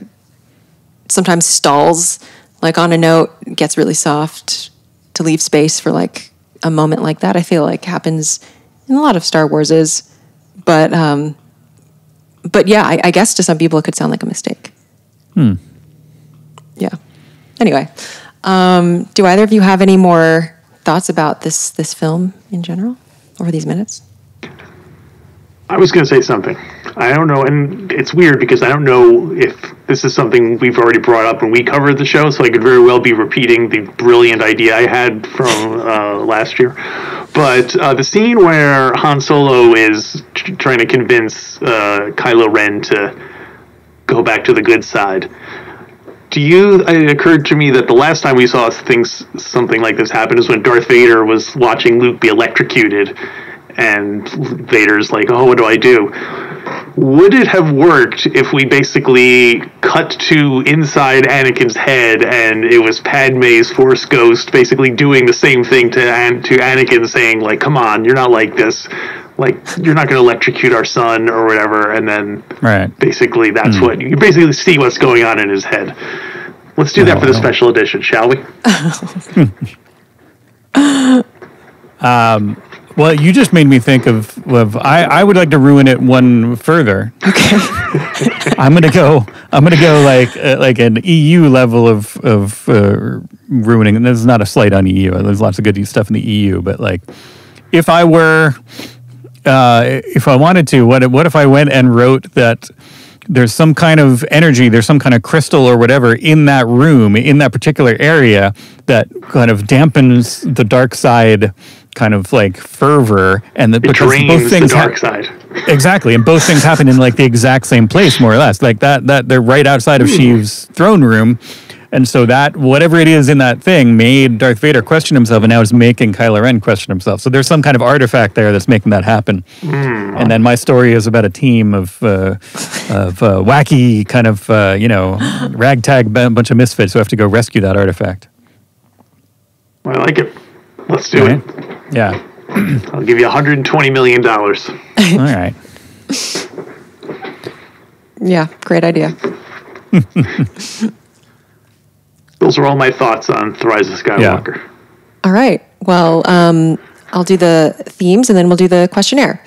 sometimes stalls, like on a note, gets really soft to leave space for like a moment like that, I feel like happens in a lot of Star Warses. But yeah, I guess to some people it could sound like a mistake. Yeah. Anyway, do either of you have any more thoughts about this film in general over these minutes? I was going to say something. I don't know, and it's weird because I don't know if this is something we've already brought up when we covered the show, so I could very well be repeating the brilliant idea I had from last year. But the scene where Han Solo is trying to convince Kylo Ren to go back to the good side, it occurred to me that the last time we saw something like this happen is when Darth Vader was watching Luke be electrocuted, and Vader's like, oh, what do I do? Would it have worked if we basically cut to inside Anakin's head and it was Padme's Force Ghost basically doing the same thing to Anakin, saying like, come on, you're not like this. Like, you're not going to electrocute our son or whatever. And then basically that's what you basically see what's going on in his head. Let's do that for the special edition, shall we? Well, you just made me think of I would like to ruin it one further. Okay. I'm gonna go like an EU level of ruining. And this is not a slight on EU. There's lots of good stuff in the EU, but like if I wanted to, what if I went and wrote that there's some kind of energy, there's some kind of crystal or whatever in that room, in that particular area that kind of dampens the dark side kind of like fervor, and that because both things the dark side. Exactly, and both things happen in like the exact same place, more or less. Like that they're right outside of Sheev's throne room, and so that whatever it is in that thing made Darth Vader question himself, and now is making Kylo Ren question himself. So there's some kind of artifact there that's making that happen. And then my story is about a team of wacky kind of ragtag bunch of misfits who have to go rescue that artifact. I like it. Let's do it. Yeah. I'll give you $120 million. All right. Yeah, great idea. Those are all my thoughts on The Rise of Skywalker. Yeah. All right. Well, I'll do the themes and then we'll do the questionnaire.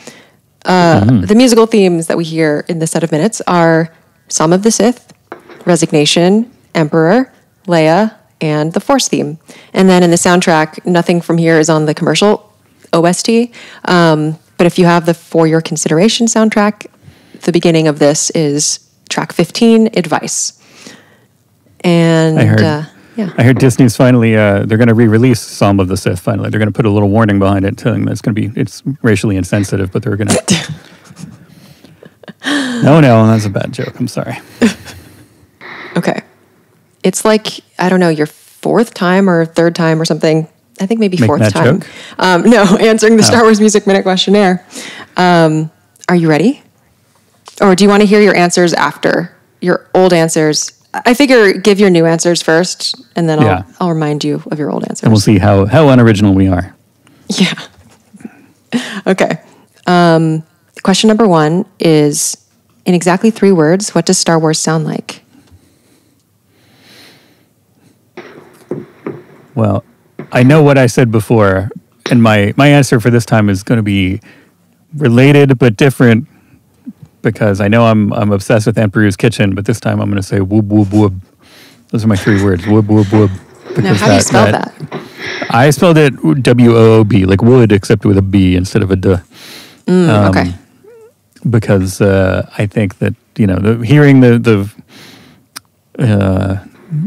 The musical themes that we hear in this set of minutes are Some of the Sith, Resignation, Emperor, Leia, and the Force theme. And then in the soundtrack, nothing from here is on the commercial OST. But if you have the For Your Consideration soundtrack, the beginning of this is track 15, Advice. And I heard. Yeah. I heard Disney's finally, they're going to re-release Psalm of the Sith finally. They're going to put a little warning behind it telling that it's racially insensitive, but they're going to... No, that's a bad joke. I'm sorry. Okay. It's like, I don't know, your fourth time or third time or something. I think maybe fourth time. No, answering the Star Wars Music Minute questionnaire. Are you ready? Or do you want to hear your answers after? Your old answers? I figure give your new answers first, and then I'll remind you of your old answers. And we'll see how unoriginal we are. Yeah. Okay. Question number 1 is, in exactly 3 words, what does Star Wars sound like? Well, I know what I said before, and my answer for this time is going to be related but different, because I know I'm obsessed with Aunt Beru's kitchen, but this time I'm going to say woob, woob, woob. Those are my 3 words, woob, woob, woob. Now, how do you spell that? I spelled it W-O-O-B, like wood, except with a B instead of a D. Okay. Because I think that, hearing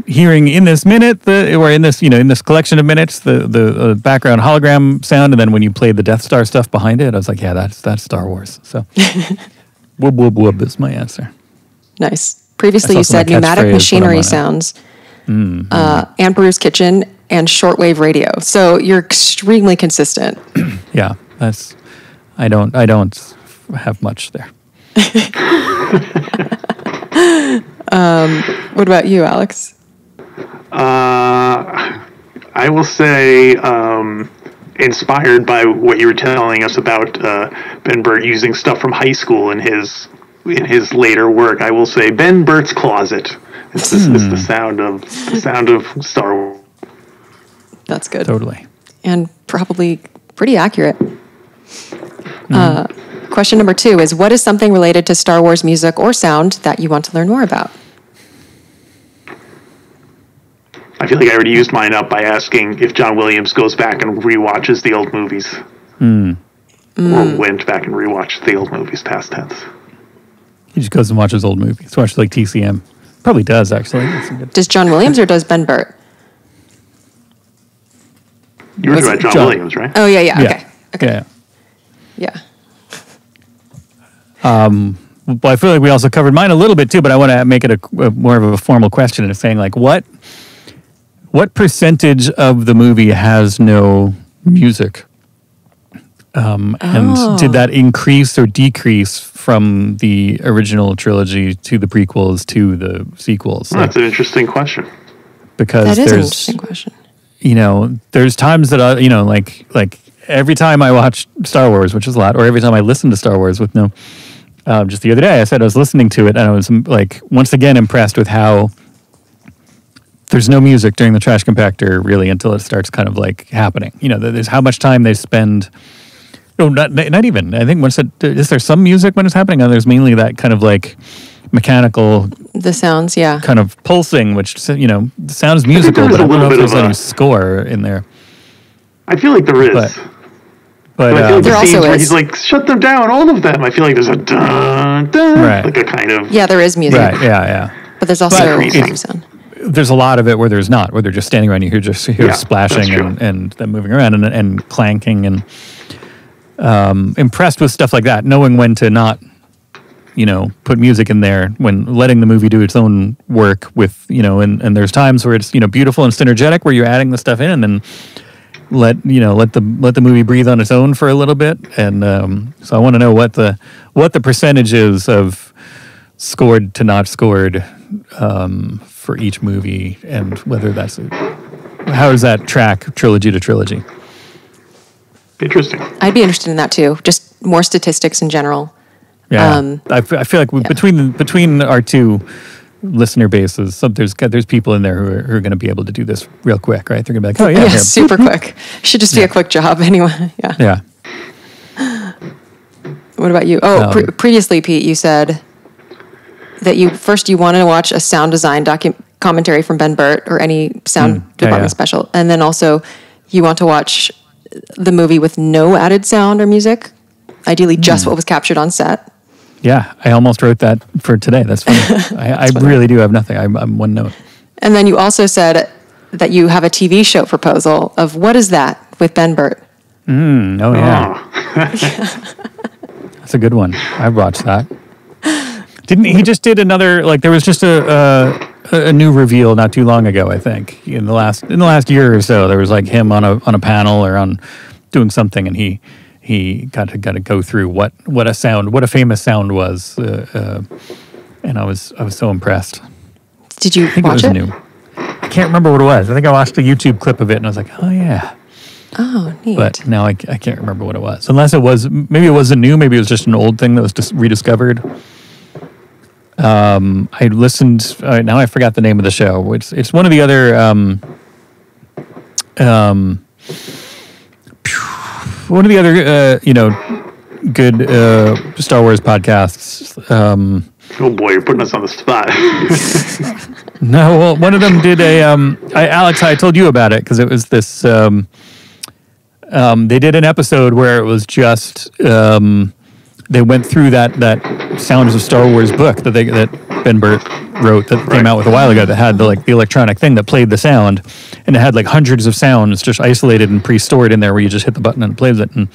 hearing in this minute, in this collection of minutes, the background hologram sound, and then when you played the Death Star stuff behind it, I was like, yeah, that's Star Wars. So, whoop, whoop, whoop is my answer. Nice. Previously, you said pneumatic machinery sounds, Aunt Beru's kitchen, and shortwave radio. So you're extremely consistent. Yeah, I don't have much there. What about you, Alex? I will say, inspired by what you were telling us about Ben Burtt using stuff from high school in his later work, I will say Ben Burtt's closet. It's the sound of Star Wars. That's good. Totally. And probably pretty accurate. Question number 2 is, what is something related to Star Wars music or sound that you want to learn more about? I feel like I already used mine up by asking if John Williams goes back and rewatches the old movies. Or went back and rewatched the old movies, past tense. He just goes and watches old movies. Watches like TCM. Probably does, actually. Does John Williams or does Ben Burtt? You were talking about John Williams, right? Oh, yeah. Okay. Yeah. Well, I feel like we also covered mine a little bit too, but I want to make it a more of a formal question and saying, like, what percentage of the movie has no music? And did that increase or decrease from the original trilogy to the prequels to the sequels? That's an interesting question. Because that is an interesting question. There's times that like every time I watch Star Wars, which is a lot, or every time I listen to Star Wars with no. Just the other day, I said I was listening to it, and I was like once again impressed with how there's no music during the trash compactor really until it starts kind of like happening. There's how much time they spend. No, not even. I think is there some music when it's happening? And there's mainly that kind of like mechanical. The sounds, yeah. Kind of pulsing, which sounds musical, but I don't know if there's any score in there. I feel like there is. But I feel like the scenes where he's like, shut them down, all of them. I feel like there's a dun, dun, like a kind of... Yeah, there is music. Right, yeah. But there's also some sound. There's a lot of it where there's not, where they're just standing around, you hear splashing and them moving around and clanking, and impressed with stuff like that, knowing when to not, put music in there, when letting the movie do its own work with, and there's times where it's, beautiful and synergetic, where you're adding the stuff in, and then let the movie breathe on its own for a little bit. And so I want to know what the percentage is of scored to not scored for each movie, and whether that's how does that track trilogy to trilogy. Interesting. I'd be interested in that too, just more statistics in general. Yeah, I feel like between our two listener bases, there's people in there who are going to be able to do this real quick, right? They're going to be like, oh yeah, super quick. Should just be a quick job anyway. Yeah. What about you? Oh, previously, Pete, you said that you wanted to watch a sound design commentary from Ben Burtt or any sound department special, and then also you want to watch the movie with no added sound or music, ideally just what was captured on set. Yeah, I almost wrote that for today. That's funny. I really do have nothing. I'm one note. And then you also said that you have a TV show proposal of What Is That with Ben Burtt. Oh, yeah. That's a good one. I watched that. Didn't he just did another, like there was just a new reveal not too long ago, I think. In the last year or so, there was like him on a panel or on doing something, and he got to go through what a famous sound was, and I was so impressed. Did you I think watch it was new. I can't remember what it was. I think I watched a YouTube clip of it, and I was like, oh yeah. Oh, neat. But now I can't remember what it was. Unless maybe it wasn't new. Maybe it was just an old thing that was just rediscovered. I listened. Now I forgot the name of the show. It's one of the other good Star Wars podcasts. Oh boy, you're putting us on the spot. No, well, one of them did Alex, I told you about it because it was this. They did an episode where it was just they went through that Sounds of Star Wars book that Ben Burtt wrote that came out with a while ago that had the electronic thing that played the sound, and it had like hundreds of sounds just isolated and pre-stored in there where you just hit the button and it plays it, and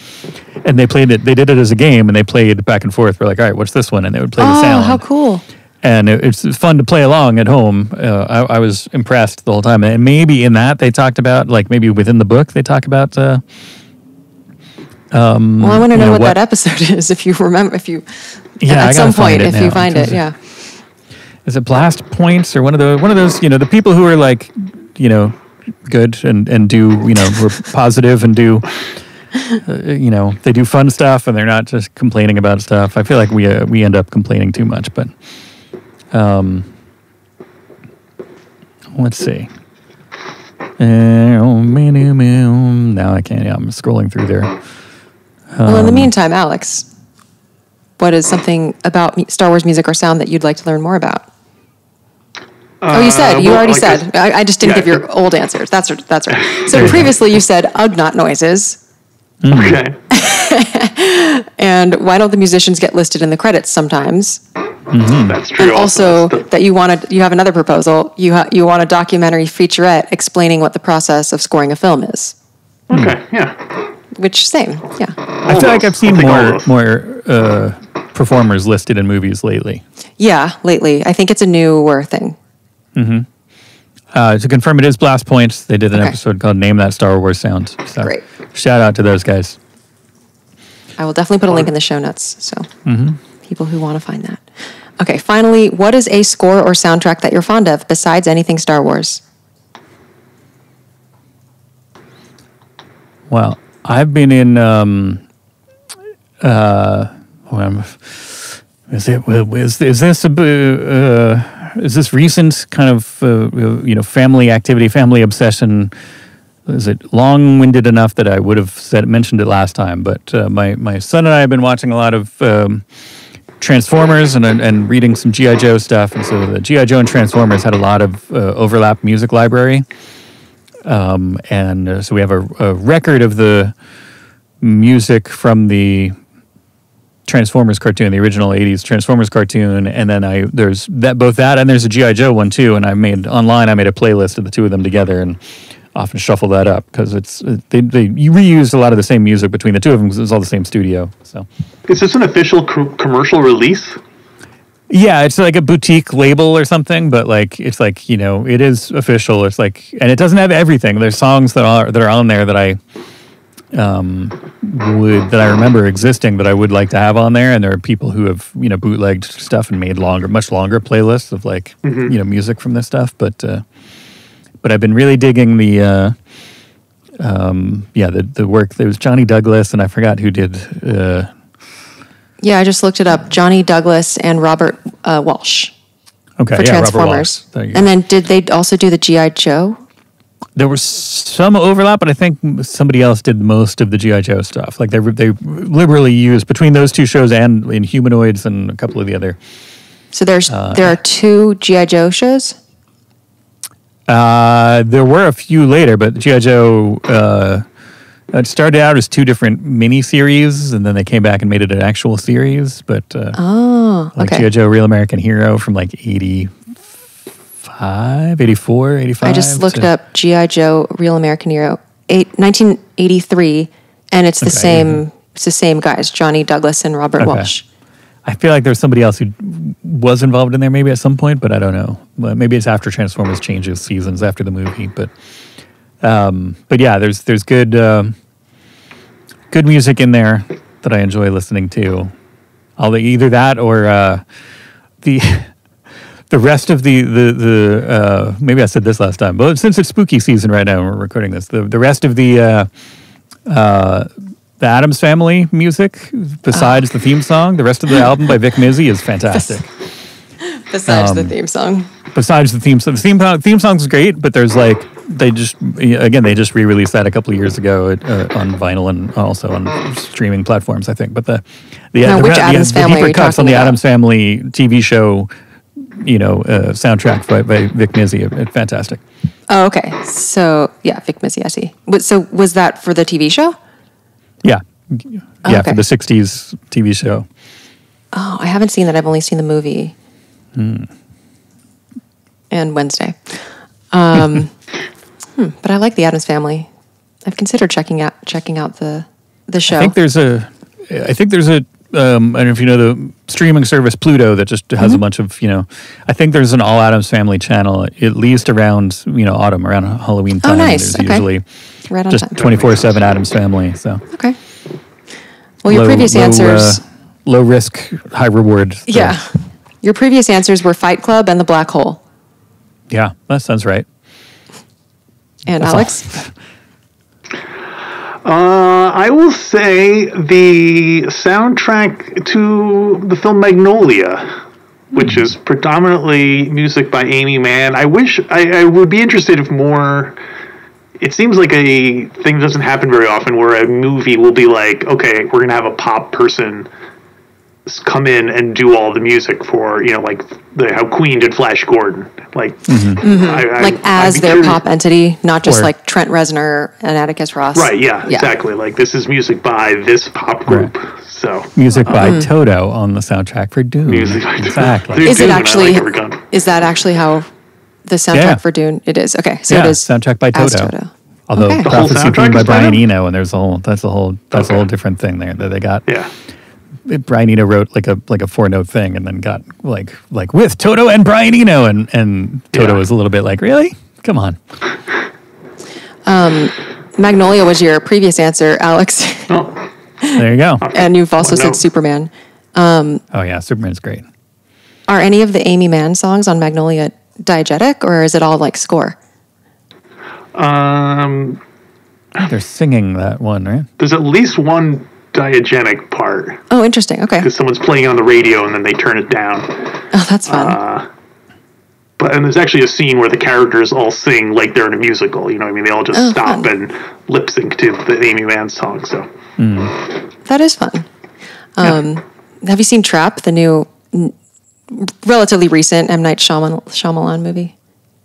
they played it. They did it as a game and they played back and forth. We're like, all right, what's this one? And they would play the sound. Oh, how cool! And it's fun to play along at home. I was impressed the whole time. And maybe in that they talked about, like maybe within the book they talk about. Well, I want to know what that episode is. If you remember, at some point, if you find it, yeah. Is it Blast Points or one of those? The people who are like, good and do we're positive and do. They do fun stuff and they're not just complaining about stuff. I feel like we end up complaining too much, but let's see. Now I can't. Yeah, I'm scrolling through there. Well, in the meantime, Alex, what is something about Star Wars music or sound that you'd like to learn more about? You said. You already said. I just didn't give your old answers. That's right. So previously you said Ugnaught noises. Okay. And why don't the musicians get listed in the credits sometimes? Mm-hmm. That's true. And also that you have another proposal. You want a documentary featurette explaining what the process of scoring a film is. Okay. Yeah. Which same. Yeah. I feel like I've seen more performers listed in movies lately. Yeah, lately. I think it's a newer thing. Mm-hmm. To confirm, it is Blast Points. They did an episode called Name That Star Wars Sound. So great. Shout out to those guys. I will definitely put a link in the show notes. So people who want to find that. Okay, finally, what is a score or soundtrack that you're fond of besides anything Star Wars? Well, I've been in. Is this recent kind of family activity, family obsession? Is it long-winded enough that I would have mentioned it last time? But my son and I have been watching a lot of Transformers and reading some G.I. Joe stuff, and so the G.I. Joe and Transformers had a lot of overlap music library, and so we have a record of the music from the Transformers cartoon, the original 80s Transformers cartoon, and then there's both that and there's a G.I. Joe one too, and I made a playlist of the two of them together and often shuffle that up because they reused a lot of the same music between the two of them because it was all the same studio. So is this an official commercial release? Yeah, it's like a boutique label or something, but it is official. It's like, and it doesn't have everything. There's songs that are on there that I remember existing that I would like to have on there, and there are people who have bootlegged stuff and made much longer playlists of music from this stuff. But I've been really digging the work. There was Johnny Douglas, and I forgot who did. I just looked it up. Johnny Douglas and Robert Walsh. Okay, for Transformers. And then did they also do the G.I. Joe? There was some overlap, but I think somebody else did most of the G.I. Joe stuff. Like they liberally used between those two shows and in Humanoids and a couple of the other. So there are two G.I. Joe shows? There were a few later, but G.I. Joe it started out as two different mini-series, and then they came back and made it an actual series. But G.I. Joe Real American Hero from 85 85, 84, 85. I just looked up G.I. Joe, Real American Hero, 1983, and it's the same. It's the same guys, Johnny Douglas and Robert Walsh. I feel like there's somebody else who was involved in there maybe at some point, but I don't know. Maybe it's after Transformers changes seasons after the movie, but yeah, there's good good music in there that I enjoy listening to. Either that or the rest of the maybe I said this last time, but since it's spooky season right now and we're recording this, the rest of the Addams Family music, besides the theme song, the rest of the album by Vic Mizzy is fantastic. Besides the theme song. Besides the theme song. The theme song's great, but there's like, they just re-released that a couple of years ago on vinyl and also on streaming platforms, I think. But the deeper cuts on the Addams Family TV show, soundtrack by Vic Mizzy, fantastic. Oh, okay. So, yeah, Vic Mizzy, I see. So was that for the TV show? Yeah. Yeah, okay. For the 60s TV show. Oh, I haven't seen that. I've only seen the movie. And Wednesday. But I like the Addams Family. I've considered checking out the show. I think there's a I don't know if you know the streaming service Pluto that just has a bunch of, I think there's an all Addams Family channel at least around, autumn, around Halloween time. Oh, nice. There's usually right on just 24/7 Addams Family. So okay. Well, your previous answers, low risk, high reward. So. Yeah, your previous answers were Fight Club and The Black Hole. Yeah, that sounds right. And That's Alex? I will say the soundtrack to the film Magnolia, which is predominantly music by Amy Mann. I would be interested if more. It seems like a thing that doesn't happen very often where a movie will be like, okay, we're going to have a pop person come in and do all the music for, like how Queen did Flash Gordon. Like, as their pop entity, not just like Trent Reznor and Atticus Ross. Right, yeah, exactly. Like, this is music by this pop group. Right. So music by Toto on the soundtrack for Dune. Music by exactly. Is it actually? Is that actually how the soundtrack for Dune? It is. Okay, so it is soundtrack by Toto. Although Prophecy theme by Brian Eno, and there's that's a whole different thing there that they got. Yeah. Brian Eno wrote like a 4-note thing, and then got like with Toto and Brian Eno, and Toto was a little bit like, really? Come on. Magnolia was your previous answer, Alex. Oh. There you go. And you've also said Superman. Oh yeah, Superman's great. Are any of the Amy Mann songs on Magnolia diegetic, or is it all like score? They're singing that one, right? There's at least one diegenic part. Oh, interesting. Okay. Because someone's playing on the radio and then they turn it down. Oh, that's fun. And there's actually a scene where the characters all sing like they're in a musical. They all just stop and lip sync to the Amy Mann song. So that is fun. Have you seen Trap, the new, relatively recent M. Night Shyamalan movie?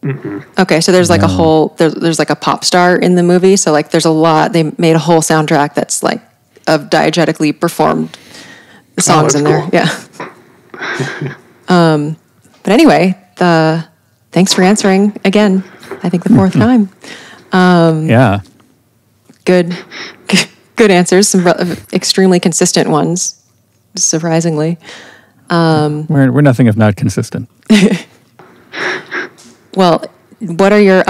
Mm-hmm. Okay, so there's like a whole there's like a pop star in the movie. So like there's a lot. They made a whole soundtrack that's like of diegetically performed songs in there. Cool. Yeah. But anyway, thanks for answering again. I think the fourth time. Yeah. Good answers. Some extremely consistent ones, surprisingly. We're nothing if not consistent. Well, what are you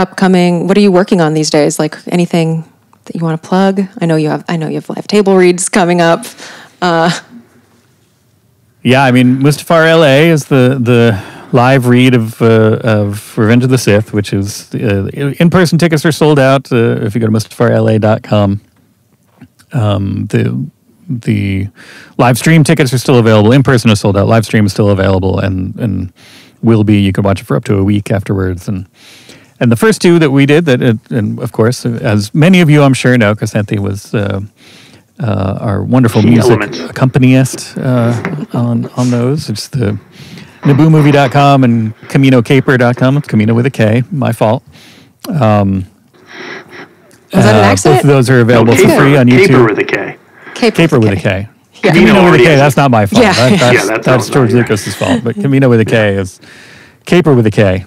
working on these days? Like anything that you want to plug? I know you have live table reads coming up. Yeah, I mean, Mustafar LA is the live read of Revenge of the Sith, which is in-person tickets are sold out if you go to mustafarla.com. The live stream tickets are still available. In-person is sold out. Live stream is still available and will be. You can watch it for up to a week afterwards. And the first two that we did, and of course, as many of you I'm sure know, because Xanthe was our wonderful music accompanist on those. It's the NabooMovie.com and CaminoCaper.com. It's Camino with a K. My fault. Was that an accident? Both of those are available for free on YouTube. Caper with a K. Caper with a K. Yeah. Camino with a K, that's not my fault. Yeah. That's George Lucas's fault. But Camino with a K is Caper with a K.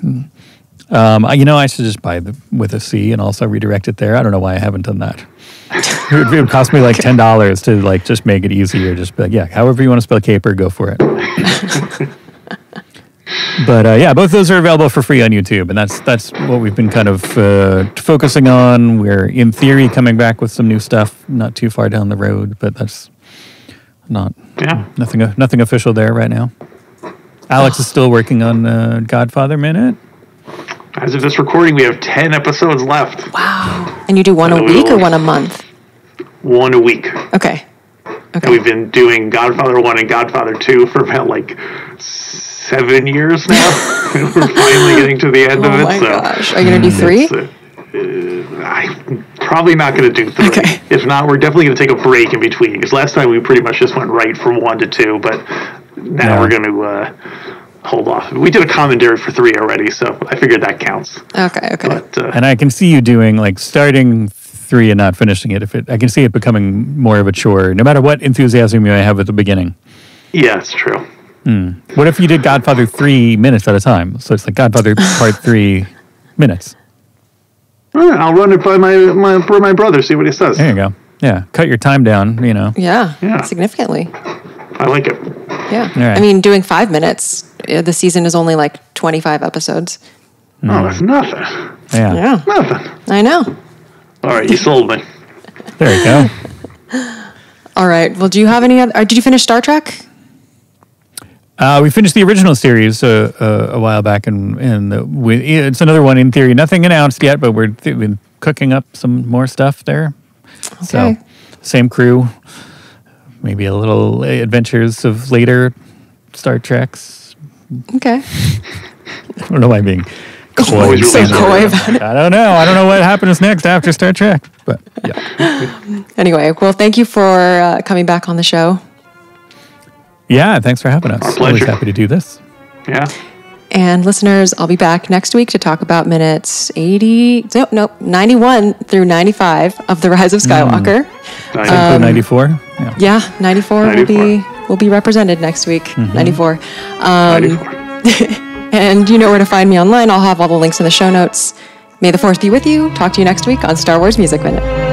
I should just buy with a C and also redirect it there. I don't know why I haven't done that. It would cost me like $10 to like just make it easier. Just be like, yeah, however you want to spell caper, go for it. But both those are available for free on YouTube, and that's what we've been kind of focusing on. We're in theory coming back with some new stuff, not too far down the road, but that's nothing official there right now. Alex is still working on Godfather Minute. As of this recording, we have 10 episodes left. Wow! And you do one a week or one a month? One a week. Okay. And we've been doing Godfather 1 and Godfather 2 for about like 7 years now. We're finally getting to the end of it. Oh my gosh. Are you going to do 3? I'm probably not going to do 3. Okay. If not, we're definitely going to take a break in between. Because last time we pretty much just went right from 1 to 2. But now we're going to hold off. We did a commentary for 3 already, so I figured that counts. Okay. But, and I can see you doing, like, starting 3 and not finishing it. I can see it becoming more of a chore, no matter what enthusiasm you may have at the beginning. Yeah, it's true. What if you did Godfather 3 minutes at a time? So it's like Godfather Part 3 minutes. I'll run it by my brother, see what he says. There you go. Yeah, cut your time down, Yeah, significantly. I like it. Yeah. Right. I mean, doing 5 minutes, the season is only like 25 episodes. Oh, that's nothing. Yeah. Nothing. I know. All right, you sold me. There you go. All right. Well, do you have any other... did you finish Star Trek? We finished the original series a while back, and it's another one in theory. Nothing announced yet, but we've been cooking up some more stuff there. Okay. So, same crew, maybe a little adventures of later Star Treks. Okay. I don't know why I'm being coy. So coy about it. I don't know. I don't know what happens next after Star Trek, but yeah. Anyway, well, thank you for coming back on the show. Yeah, thanks for having us. Our pleasure. Always happy to do this. Yeah. And listeners, I'll be back next week to talk about minutes 91 through 95 of The Rise of Skywalker. 94? Yeah, 94 will be represented next week. 94. And you know where to find me online. I'll have all the links in the show notes. May the Force be with you. Talk to you next week on Star Wars Music Minute.